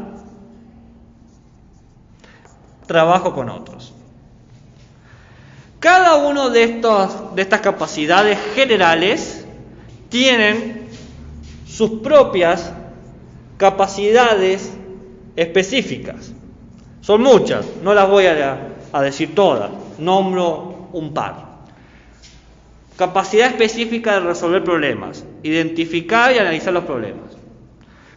trabajo con otros. Cada uno de estas capacidades generales tienen sus propias capacidades específicas. Son muchas, no las voy a decir todas, nombro un par. Capacidad específica de resolver problemas, identificar y analizar los problemas.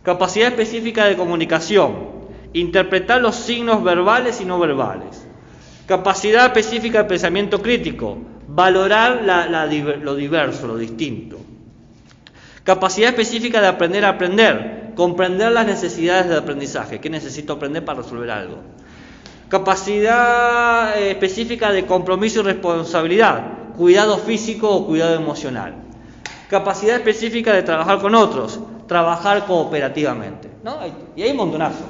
Capacidad específica de comunicación, interpretar los signos verbales y no verbales. Capacidad específica de pensamiento crítico, valorar lo diverso, lo distinto. Capacidad específica de aprender a aprender, comprender las necesidades de aprendizaje, qué necesito aprender para resolver algo. Capacidad específica de compromiso y responsabilidad, cuidado físico o cuidado emocional. Capacidad específica de trabajar con otros, trabajar cooperativamente, ¿no? Y hay un montonazo.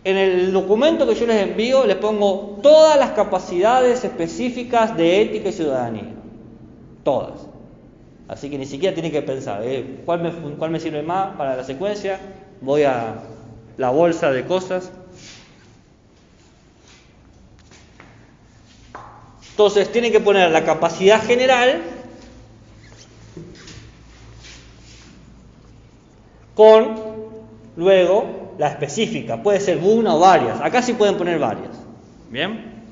En el documento que yo les envío les pongo todas las capacidades específicas de ética y ciudadanía. Todas. Así que ni siquiera tienen que pensar, ¿cuál me sirve más para la secuencia? Voy a la bolsa de cosas. Entonces tienen que poner la capacidad general con luego la específica. Puede ser una o varias. Acá sí pueden poner varias. ¿Bien?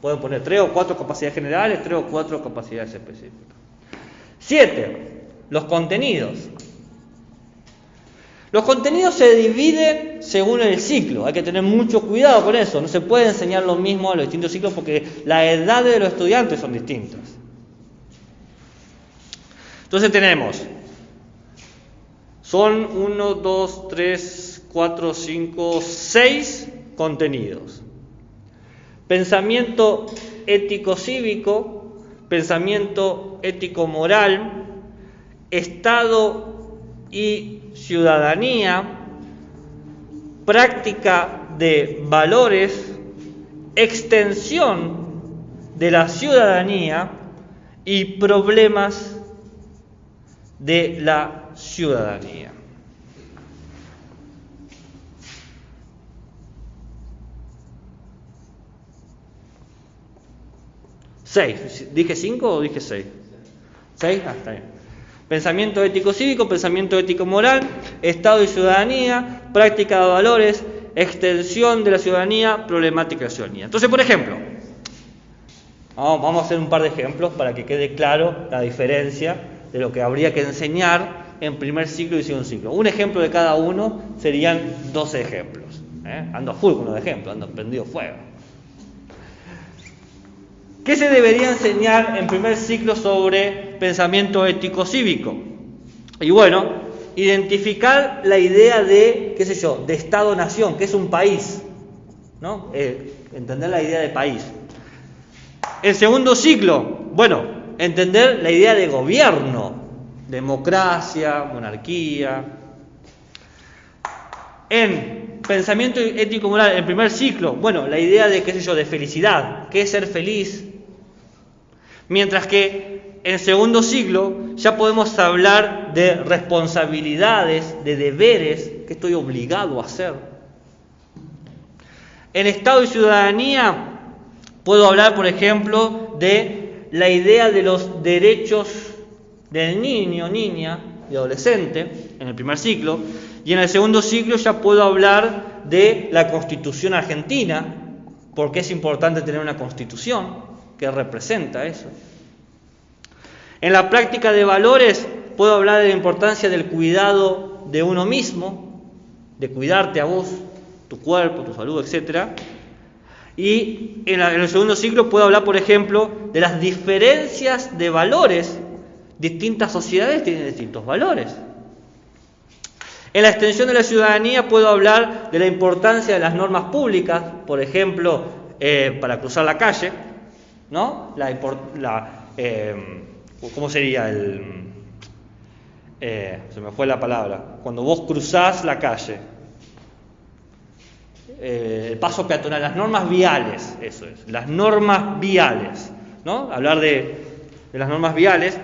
Pueden poner 3 o 4 capacidades generales, 3 o 4 capacidades específicas. 7. Los contenidos. Los contenidos se dividen según el ciclo, hay que tener mucho cuidado con eso, no se puede enseñar lo mismo a los distintos ciclos porque la edad de los estudiantes son distintas. Entonces son 1, 2, 3, 4, 5, 6 contenidos. Pensamiento ético-cívico, pensamiento ético-moral, Estado y ciudadanía, práctica de valores, extensión de la ciudadanía y problemas de la ciudadanía. ¿6? ¿Dije 5 o dije 6? ¿6? Está bien. Pensamiento ético-cívico, pensamiento ético-moral, Estado y ciudadanía, práctica de valores, extensión de la ciudadanía, problemática de la ciudadanía. Entonces, por ejemplo, vamos a hacer un par de ejemplos para que quede claro la diferencia de lo que habría que enseñar en primer ciclo y segundo ciclo. Un ejemplo de cada uno serían 12 ejemplos. Ando a full con los ejemplos, ando prendido fuego. ¿Qué se debería enseñar en primer ciclo sobre pensamiento ético-cívico? Y bueno, identificar la idea de, de Estado-nación, que es un país, ¿no? Entender la idea de país. En segundo ciclo, bueno, entender la idea de gobierno, democracia, monarquía. En pensamiento ético-moral, en primer ciclo, bueno, la idea de, de felicidad, qué es ser feliz. Mientras que en segundo ciclo ya podemos hablar de responsabilidades, de deberes que estoy obligado a hacer. En Estado y ciudadanía puedo hablar, por ejemplo, de la idea de los derechos del niño, niña y adolescente en el primer ciclo. Y en el segundo ciclo ya puedo hablar de la Constitución argentina, porque es importante tener una Constitución que representa eso. En la práctica de valores puedo hablar de la importancia del cuidado de uno mismo, de cuidarte a vos, tu cuerpo, tu salud, etc. Y en el segundo ciclo puedo hablar, por ejemplo, de las diferencias de valores. Distintas sociedades tienen distintos valores. En la extensión de la ciudadanía puedo hablar de la importancia de las normas públicas, por ejemplo, para cruzar la calle, ¿no? ¿Cómo sería se me fue la palabra. Cuando vos cruzás la calle, el paso peatonal, las normas viales, eso es, las normas viales, ¿no? Hablar de las normas viales.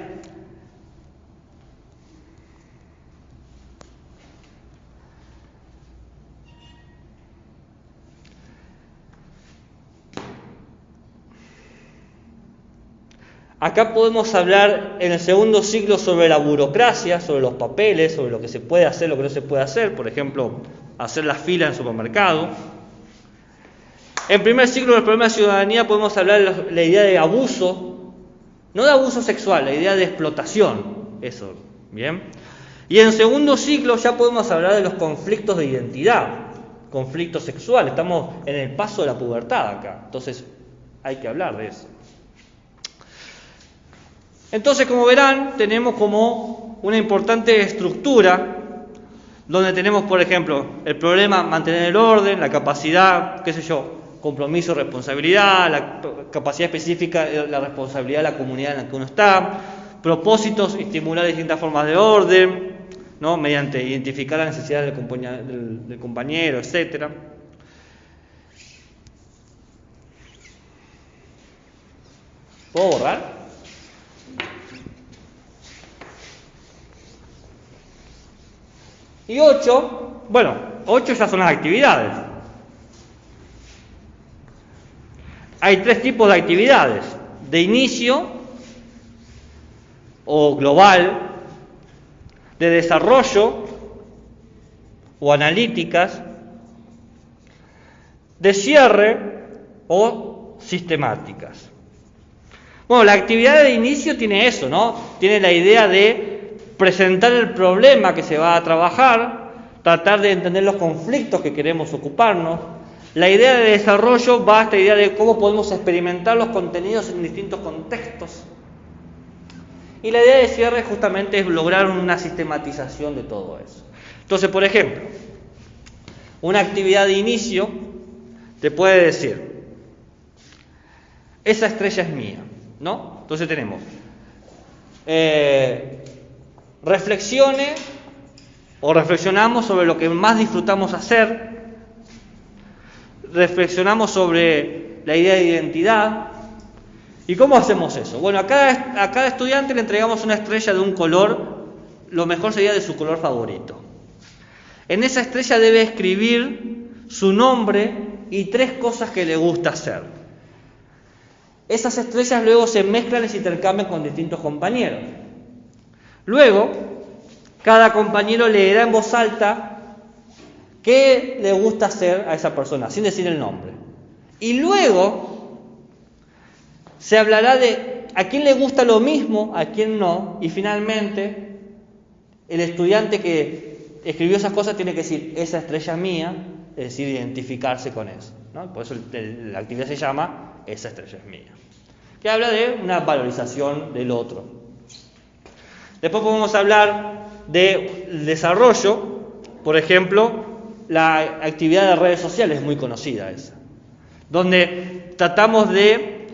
Acá podemos hablar en el segundo ciclo sobre la burocracia, sobre los papeles, sobre lo que se puede hacer, lo que no se puede hacer, por ejemplo, hacer la fila en el supermercado. En primer ciclo del problema de ciudadanía podemos hablar de la idea de abuso, no de abuso sexual, la idea de explotación, eso, ¿bien? Y en segundo ciclo ya podemos hablar de los conflictos de identidad, conflictos sexuales, estamos en el paso de la pubertad acá, entonces hay que hablar de eso. Entonces, como verán, tenemos como una importante estructura donde tenemos, por ejemplo, el problema mantener el orden, la capacidad, compromiso, responsabilidad, la capacidad específica, la responsabilidad de la comunidad en la que uno está, propósitos, estimular distintas formas de orden, ¿no? Mediante identificar las necesidades del compañero, etc. ¿Puedo borrar? Y 8, 8 ya son las actividades. Hay 3 tipos de actividades: de inicio o global, de desarrollo o analíticas, de cierre o sistemáticas. Bueno, la actividad de inicio tiene eso, ¿no? Tiene la idea de presentar el problema que se va a trabajar, tratar de entender los conflictos que queremos ocuparnos. La idea de desarrollo va a esta idea de cómo podemos experimentar los contenidos en distintos contextos. Y la idea de cierre justamente es lograr una sistematización de todo eso. Entonces, por ejemplo, una actividad de inicio te puede decir, esa estrella es mía, ¿no? Entonces tenemos, reflexione o reflexionamos sobre lo que más disfrutamos hacer, reflexionamos sobre la idea de identidad. ¿Y cómo hacemos eso? Bueno, a cada estudiante le entregamos una estrella de un color, lo mejor sería de su color favorito. En esa estrella debe escribir su nombre y 3 cosas que le gusta hacer. Esas estrellas luego se mezclan y se intercambian con distintos compañeros. Luego, cada compañero leerá en voz alta qué le gusta hacer a esa persona, sin decir el nombre. Y luego se hablará de a quién le gusta lo mismo, a quién no, y finalmente el estudiante que escribió esas cosas tiene que decir, esa estrella es mía, es decir, identificarse con eso, ¿no? Por eso la actividad se llama, esa estrella es mía, que habla de una valorización del otro. Después podemos hablar del desarrollo, por ejemplo, la actividad de redes sociales es muy conocida esa, donde tratamos de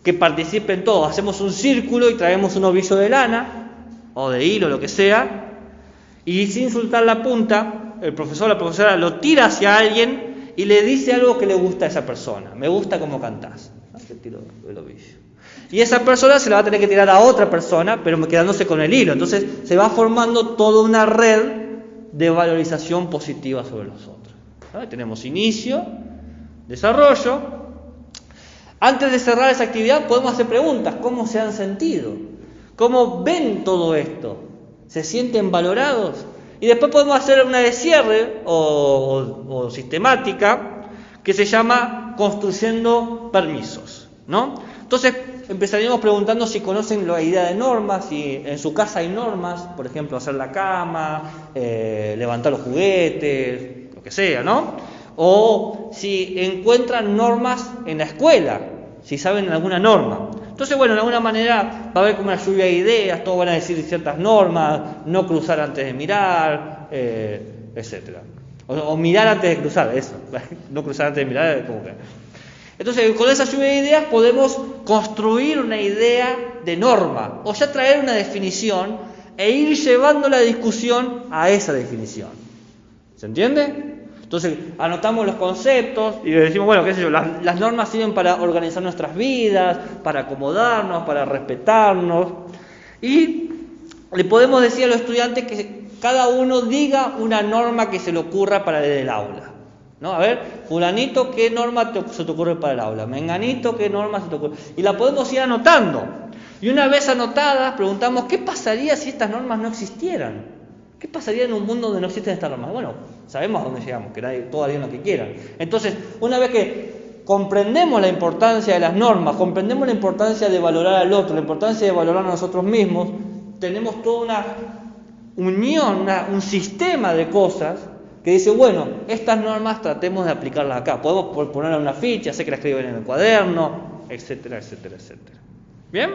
que participen todos, hacemos un círculo y traemos un ovillo de lana o de hilo, lo que sea, y sin soltar la punta, el profesor o la profesora lo tira hacia alguien y le dice algo que le gusta a esa persona. Me gusta cómo cantás. Te tiro el ovillo. Y esa persona se la va a tener que tirar a otra persona, pero quedándose con el hilo. Entonces se va formando toda una red de valorización positiva sobre los otros. ¿No? Tenemos inicio, desarrollo. Antes de cerrar esa actividad podemos hacer preguntas. ¿Cómo se han sentido? ¿Cómo ven todo esto? ¿Se sienten valorados? Y después podemos hacer una de cierre o sistemática que se llama construyendo permisos, ¿no? Entonces empezaríamos preguntando si conocen la idea de normas, si en su casa hay normas, por ejemplo, hacer la cama, levantar los juguetes, lo que sea, ¿no? O si encuentran normas en la escuela, si saben alguna norma. Entonces, bueno, de alguna manera va a haber como una lluvia de ideas, todos van a decir ciertas normas, no cruzar antes de mirar, etcétera. O mirar antes de cruzar, eso. No cruzar antes de mirar, como que. Entonces, con esa lluvia de ideas podemos construir una idea de norma, o ya traer una definición e ir llevando la discusión a esa definición. ¿Se entiende? Entonces, anotamos los conceptos y decimos, bueno, qué sé yo, las normas sirven para organizar nuestras vidas, para acomodarnos, para respetarnos. Y le podemos decir a los estudiantes que cada uno diga una norma que se le ocurra para el aula, ¿no? A ver, fulanito, ¿qué norma se te ocurre para el aula? Menganito, ¿qué norma se te ocurre? Y la podemos ir anotando. Y una vez anotadas, preguntamos, ¿qué pasaría si estas normas no existieran? ¿Qué pasaría en un mundo donde no existen estas normas? Bueno, sabemos a dónde llegamos, que todos harían lo que quieran. Entonces, una vez que comprendemos la importancia de las normas, comprendemos la importancia de valorar al otro, la importancia de valorar a nosotros mismos, tenemos toda una unión, un sistema de cosas que dice, bueno, estas normas tratemos de aplicarlas acá. Podemos ponerle una ficha, hacer que la escriban en el cuaderno, etcétera, etcétera, etcétera. ¿Bien?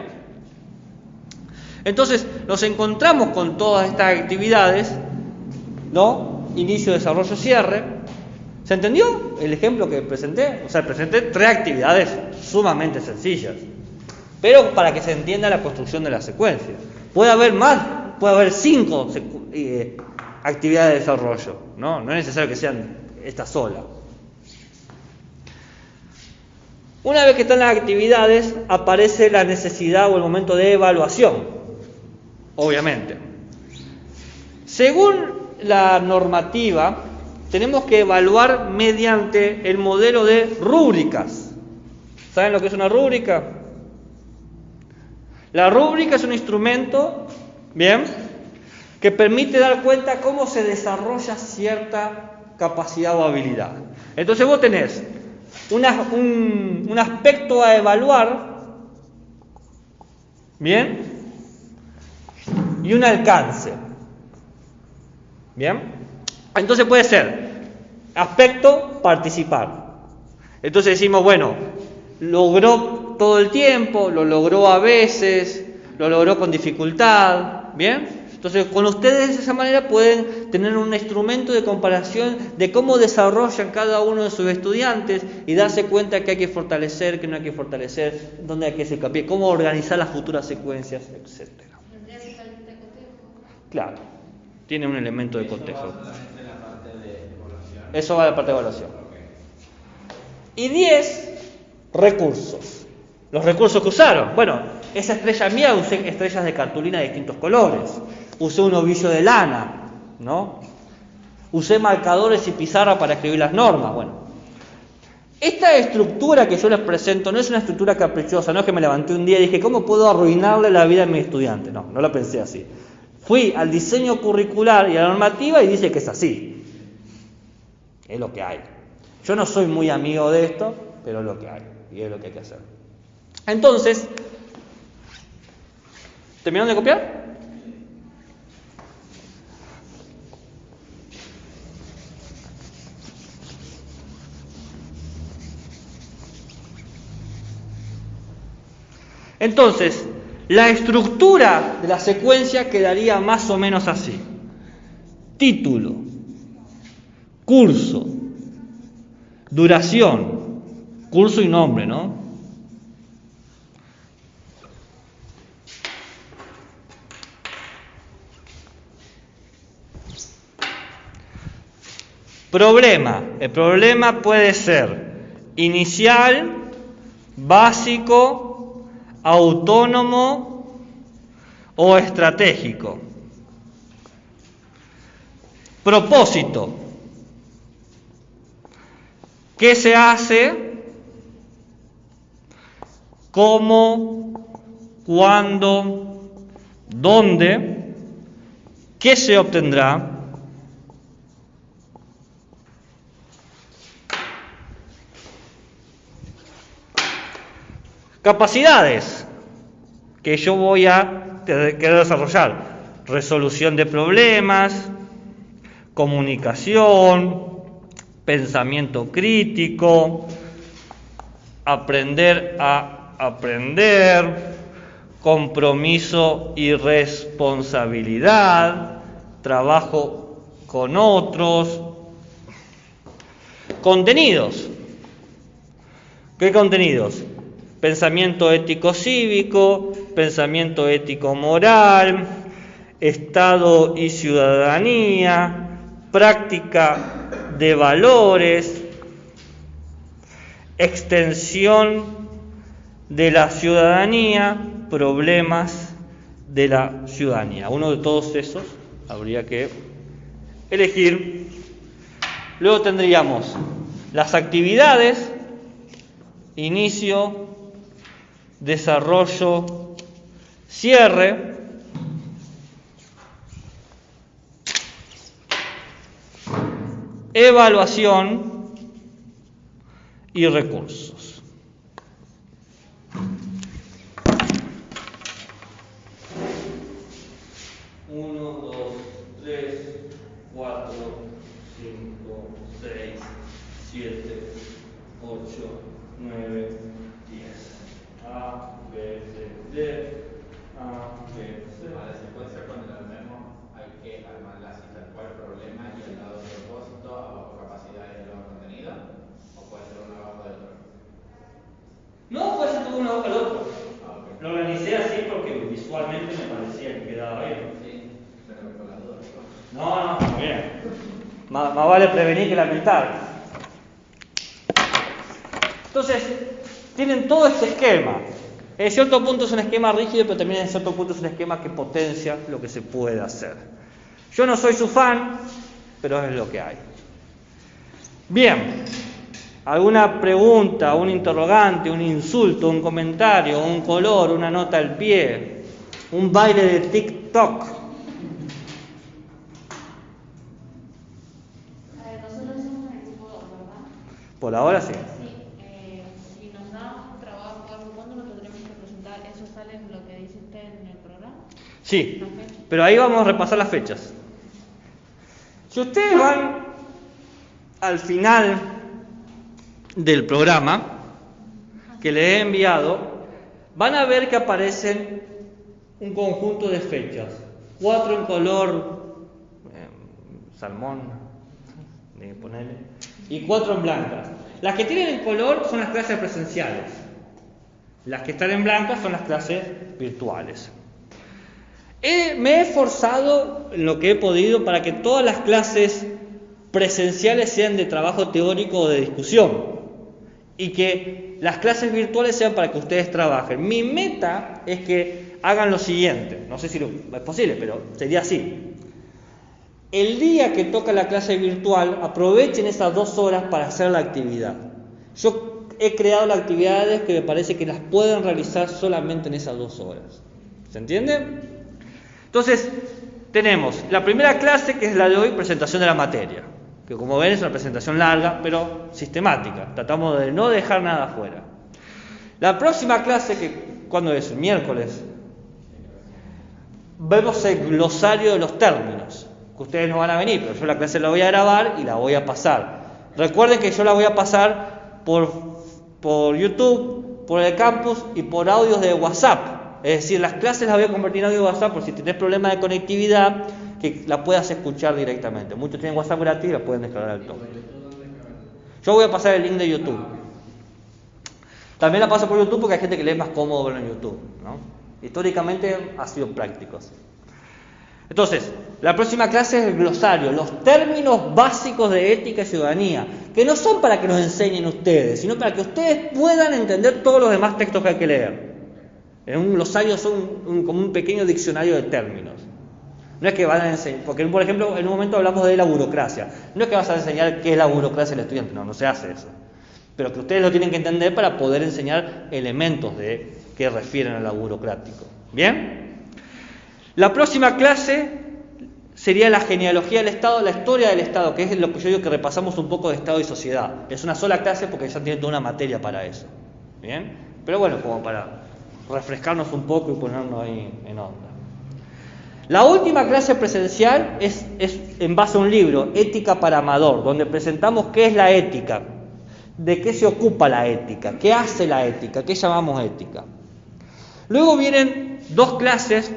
Entonces nos encontramos con todas estas actividades, ¿no? Inicio, desarrollo, cierre. ¿Se entendió el ejemplo que presenté? O sea, presenté 3 actividades sumamente sencillas, pero para que se entienda la construcción de la secuencia. Puede haber más, puede haber 5 actividades de desarrollo, ¿no? No es necesario que sean estas solas. Una vez que están las actividades, aparece la necesidad o el momento de evaluación. Obviamente. Según la normativa, tenemos que evaluar mediante el modelo de rúbricas. ¿Saben lo que es una rúbrica? La rúbrica es un instrumento, ¿bien?, que permite dar cuenta cómo se desarrolla cierta capacidad o habilidad. Entonces vos tenés un aspecto a evaluar, ¿bien?, y un alcance. ¿Bien? Entonces puede ser aspecto, participar. Entonces decimos, bueno, logró todo el tiempo, lo logró a veces, lo logró con dificultad, ¿bien? Entonces con ustedes de esa manera pueden tener un instrumento de comparación de cómo desarrollan cada uno de sus estudiantes y darse cuenta que hay que fortalecer, que no hay que fortalecer, dónde hay que hacer hincapié, cómo organizar las futuras secuencias, etc. ¿Tendría que salir de cotejo? Claro, tiene un elemento de Eso cotejo. va solamente en la parte de evaluación. Eso va a la parte de evaluación. Ok. Y 10, recursos. Los recursos que usaron. Bueno, esa estrella mía usé estrellas de cartulina de distintos colores. Usé un ovillo de lana, ¿no? Usé marcadores y pizarra para escribir las normas. Bueno, esta estructura que yo les presento no es una estructura caprichosa, no es que me levanté un día y dije, ¿cómo puedo arruinarle la vida a mi estudiante? No, no lo pensé así. Fui al diseño curricular y a la normativa y dice que es así. Es lo que hay. Yo no soy muy amigo de esto, pero es lo que hay y es lo que hay que hacer. Entonces, ¿terminaron de copiar? Entonces, la estructura de la secuencia quedaría más o menos así. Título, curso, duración, curso y nombre, ¿no? Problema. El problema puede ser inicial, básico, autónomo o estratégico. Propósito. ¿Qué se hace? ¿Cómo? ¿Cuándo? ¿Dónde? ¿Qué se obtendrá? Capacidades que yo voy a querer desarrollar. Resolución de problemas, comunicación, pensamiento crítico, aprender a aprender, compromiso y responsabilidad, trabajo con otros. Contenidos. ¿Qué contenidos? Pensamiento ético-cívico, pensamiento ético-moral, Estado y ciudadanía, práctica de valores, extensión de la ciudadanía, problemas de la ciudadanía. Uno de todos esos habría que elegir. Luego tendríamos las actividades, inicio, desarrollo, cierre. Evaluación y recursos. Uno, dos, tres, cuatro, cinco, seis, siete, ocho, 9, 10. A, B, C, D, A, B, C. Para la secuencia, cuando la vemos, hay que armarla así tal cual, problema y al lado propósito, abajo capacidad y al lado contenido, o puede ser uno abajo del otro. No, puede ser todo uno abajo del otro. Okay. Lo organicé así porque visualmente me parecía que quedaba bien. Sí, pero con las dudas. No, muy bien. Más vale prevenir que lamentar. Entonces, tienen todo este esquema. En cierto punto es un esquema rígido, pero también en cierto punto es un esquema que potencia lo que se puede hacer. Yo no soy su fan, pero es lo que hay. Bien, ¿alguna pregunta, un interrogante, un insulto, un comentario, un color, una nota al pie, un baile de TikTok? Nosotros somos el grupo 2, ¿verdad? Por ahora sí. Sí, si nos da un trabajo, ¿cuándo lo tendremos que presentar? ¿Eso sale en lo que dice usted en el programa? Sí, pero ahí vamos a repasar las fechas. Si ustedes van al final del programa que les he enviado, van a ver que aparecen un conjunto de fechas, 4 en color salmón, y 4 en blancas. Las que tienen en color son las clases presenciales, las que están en blancas son las clases virtuales. Me he esforzado en lo que he podido para que todas las clases presenciales sean de trabajo teórico o de discusión y que las clases virtuales sean para que ustedes trabajen. Mi meta es que hagan lo siguiente, no sé si es posible, pero sería así. El día que toca la clase virtual, aprovechen esas 2 horas para hacer la actividad. Yo he creado las actividades que me parece que las pueden realizar solamente en esas 2 horas. ¿Se entiende? Entonces, tenemos la primera clase, que es la de hoy, presentación de la materia, que como ven es una presentación larga, pero sistemática. Tratamos de no dejar nada afuera. La próxima clase, ¿cuándo es? Miércoles. Vemos el glosario de los términos, que ustedes no van a venir, pero yo la clase la voy a grabar y la voy a pasar. Recuerden que yo la voy a pasar por YouTube, por el campus y por audios de WhatsApp. Es decir, las clases las voy a convertir en audio de WhatsApp por si tenés problemas de conectividad, que la puedas escuchar directamente. Muchos tienen WhatsApp gratis y la pueden descargar al toque. Yo voy a pasar el link de YouTube. También la paso por YouTube porque hay gente que le es más cómodo verlo en YouTube, ¿no? Históricamente ha sido práctico. Entonces, la próxima clase es el glosario, los términos básicos de ética y ciudadanía, que no son para que nos enseñen ustedes, sino para que ustedes puedan entender todos los demás textos que hay que leer. En un glosario son como un pequeño diccionario de términos. No es que van a enseñar, porque por ejemplo en un momento hablamos de la burocracia. No es que vas a enseñar qué es la burocracia al estudiante, no se hace eso. Pero que ustedes lo tienen que entender para poder enseñar elementos que refieren a lo burocrático. ¿Bien? La próxima clase sería la genealogía del Estado, la historia del Estado, que es lo que yo digo que repasamos un poco de Estado y sociedad. Es una sola clase porque ya tiene toda una materia para eso. ¿Bien? Pero bueno, como para refrescarnos un poco y ponernos ahí en onda. La última clase presencial es en base a un libro, Ética para Amador, donde presentamos qué es la ética, de qué se ocupa la ética, qué hace la ética, qué llamamos ética. Luego vienen 2 clases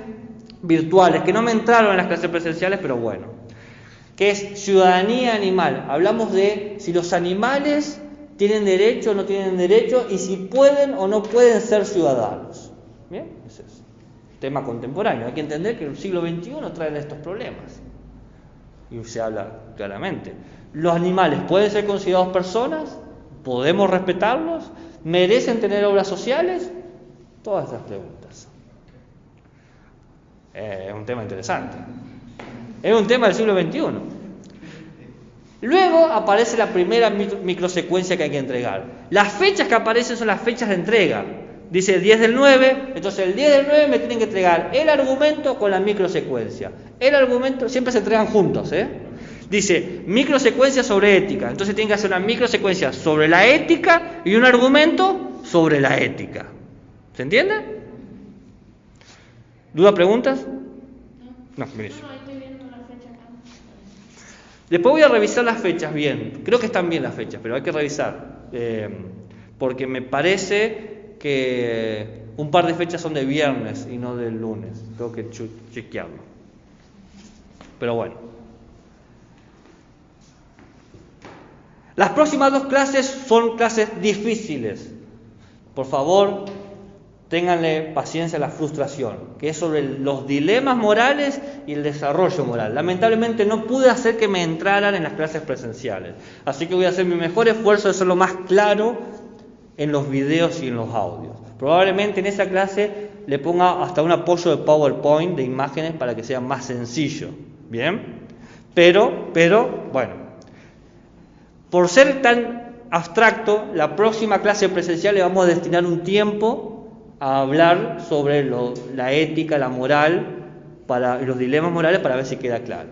virtuales, que no me entraron en las clases presenciales, pero bueno, que es ciudadanía animal. Hablamos de si los animales tienen derecho o no tienen derecho y si pueden o no pueden ser ciudadanos. Bien, ese es tema contemporáneo. Hay que entender que el siglo XXI trae estos problemas y se habla claramente. ¿Los animales pueden ser considerados personas? ¿Podemos respetarlos? ¿Merecen tener obras sociales? Todas esas preguntas. Es un tema interesante. Es un tema del siglo XXI. Luego aparece la primera microsecuencia que hay que entregar. Las fechas que aparecen son las fechas de entrega. Dice el 10 del 9, entonces el 10 del 9 me tienen que entregar el argumento con la microsecuencia. El argumento siempre se entregan juntos, Dice microsecuencia sobre ética, entonces tienen que hacer una microsecuencia sobre la ética y un argumento sobre la ética. ¿Se entiende? ¿Duda, preguntas? No, buenísimo. Después voy a revisar las fechas bien. Creo que están bien las fechas, pero hay que revisar. Porque me parece que un par de fechas son de viernes y no del lunes. Tengo que chequearlo. Pero bueno. Las próximas 2 clases son clases difíciles. Por favor, ténganle paciencia a la frustración, que es sobre los dilemas morales y el desarrollo moral. Lamentablemente no pude hacer que me entraran en las clases presenciales, así que voy a hacer mi mejor esfuerzo de hacerlo más claro en los videos y en los audios. Probablemente en esa clase le ponga hasta un apoyo de PowerPoint, de imágenes, para que sea más sencillo. ¿Bien? Pero, bueno, por ser tan abstracto, la próxima clase presencial le vamos a destinar un tiempo a hablar sobre la ética, la moral, y los dilemas morales, para ver si queda claro.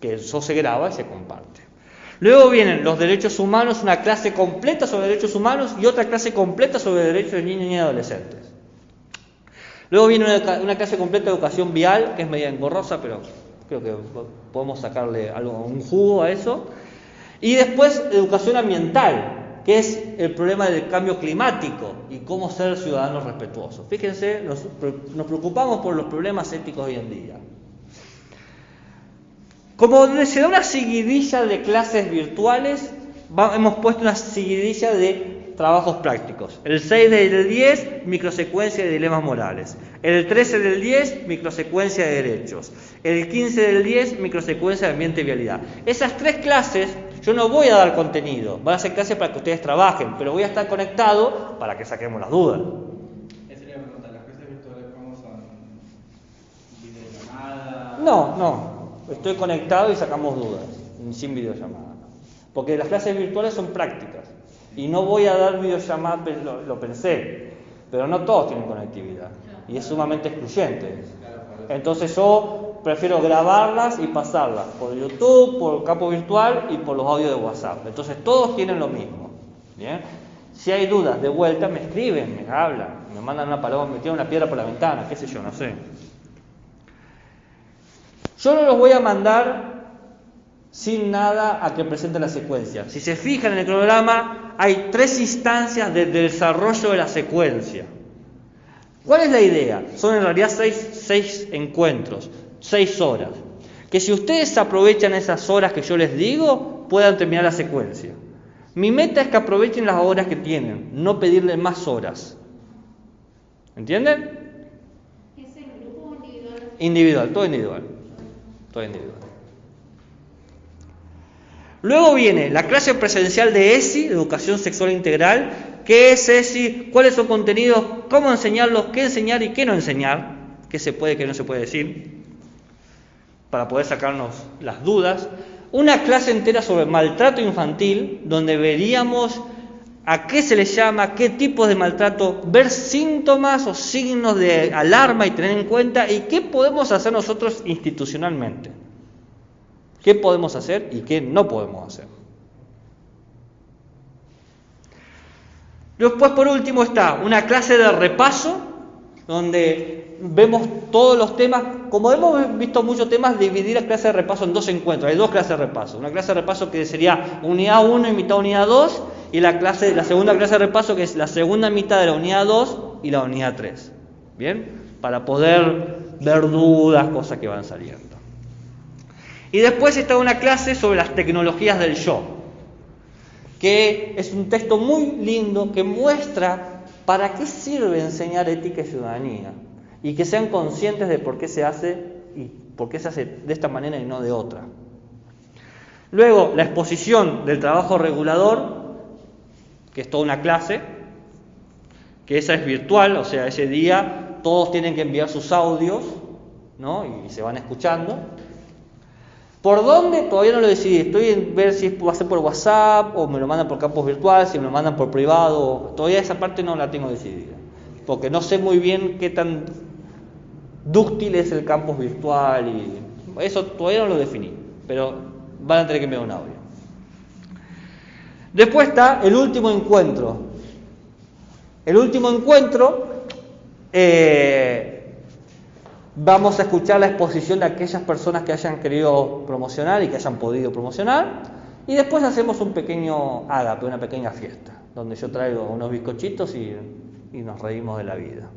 Que eso se graba y se comparte. Luego vienen los derechos humanos, una clase completa sobre derechos humanos y otra clase completa sobre derechos de niños y adolescentes. Luego viene una clase completa de educación vial, que es media engorrosa, pero Creo que podemos sacarle un jugo a eso. Y después educación ambiental, que es el problema del cambio climático y cómo ser ciudadanos respetuosos. Fíjense, nos preocupamos por los problemas éticos hoy en día. Como se da una seguidilla de clases virtuales, hemos puesto una seguidilla de trabajos prácticos. El 6 del 10, microsecuencia de dilemas morales. El 13 del 10, microsecuencia de derechos. El 15 del 10, microsecuencia de ambiente y vialidad. Esas 3 clases, yo no voy a dar contenido, van a ser clases para que ustedes trabajen, pero voy a estar conectado para que saquemos las dudas. Esa sería la pregunta, ¿las clases virtuales cómo son? ¿Videollamadas? No, estoy conectado y sacamos dudas, sin videollamada. Porque las clases virtuales son prácticas. Y no voy a dar videollamadas, lo pensé, pero no todos tienen conectividad. Y es sumamente excluyente. Entonces yo prefiero grabarlas y pasarlas por YouTube, por campo virtual y por los audios de WhatsApp. Entonces todos tienen lo mismo. ¿Bien? Si hay dudas, de vuelta me escriben, me hablan, me mandan una paloma, me tiran una piedra por la ventana, qué sé yo, no sé. Yo no los voy a mandar sin nada a que presenten la secuencia. Si se fijan en el cronograma, hay 3 instancias de desarrollo de la secuencia. ¿Cuál es la idea? Son en realidad 6 encuentros, 6 horas. Que si ustedes aprovechan esas horas que yo les digo, puedan terminar la secuencia. Mi meta es que aprovechen las horas que tienen, no pedirle más horas. ¿Entienden? ¿Es en grupo o individual? Individual, todo individual. Todo individual. Luego viene la clase presencial de ESI, Educación Sexual Integral. ¿Qué es ESI? ¿Cuáles son contenidos? ¿Cómo enseñarlos? ¿Qué enseñar y qué no enseñar? ¿Qué se puede, qué no se puede decir? Para poder sacarnos las dudas. Una clase entera sobre maltrato infantil, donde veríamos a qué se le llama, qué tipos de maltrato, ver síntomas o signos de alarma y tener en cuenta, y qué podemos hacer nosotros institucionalmente. ¿Qué podemos hacer y qué no podemos hacer? Después, por último, está una clase de repaso, donde vemos todos los temas. Como hemos visto muchos temas, dividir la clase de repaso en 2 encuentros. Hay 2 clases de repaso. Una clase de repaso que sería unidad 1 y mitad unidad 2, y la segunda clase de repaso que es la segunda mitad de la unidad 2 y la unidad 3. ¿Bien? Para poder ver dudas, cosas que van saliendo. Y después está una clase sobre las tecnologías del yo, que es un texto muy lindo que muestra para qué sirve enseñar ética y ciudadanía, y que sean conscientes de por qué se hace y por qué se hace de esta manera y no de otra. Luego, la exposición del trabajo regulador, que es toda una clase, que esa es virtual, o sea, ese día todos tienen que enviar sus audios, ¿no? Y se van escuchando. ¿Por dónde? Todavía no lo decidí. Estoy en ver si va a ser por WhatsApp o me lo mandan por campus virtual, si me lo mandan por privado. Todavía esa parte no la tengo decidida. Porque no sé muy bien qué tan dúctil es el campus virtual y eso todavía no lo definí. Pero van a tener que enviar un audio. Después está el último encuentro. El último encuentro, vamos a escuchar la exposición de aquellas personas que hayan querido promocionar y que hayan podido promocionar. Y después hacemos un pequeño ágape, una pequeña fiesta, donde yo traigo unos bizcochitos y nos reímos de la vida.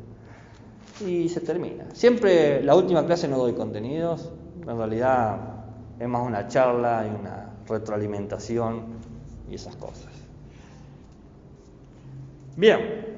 Y se termina. Siempre la última clase no doy contenidos, en realidad es más una charla y una retroalimentación y esas cosas. Bien.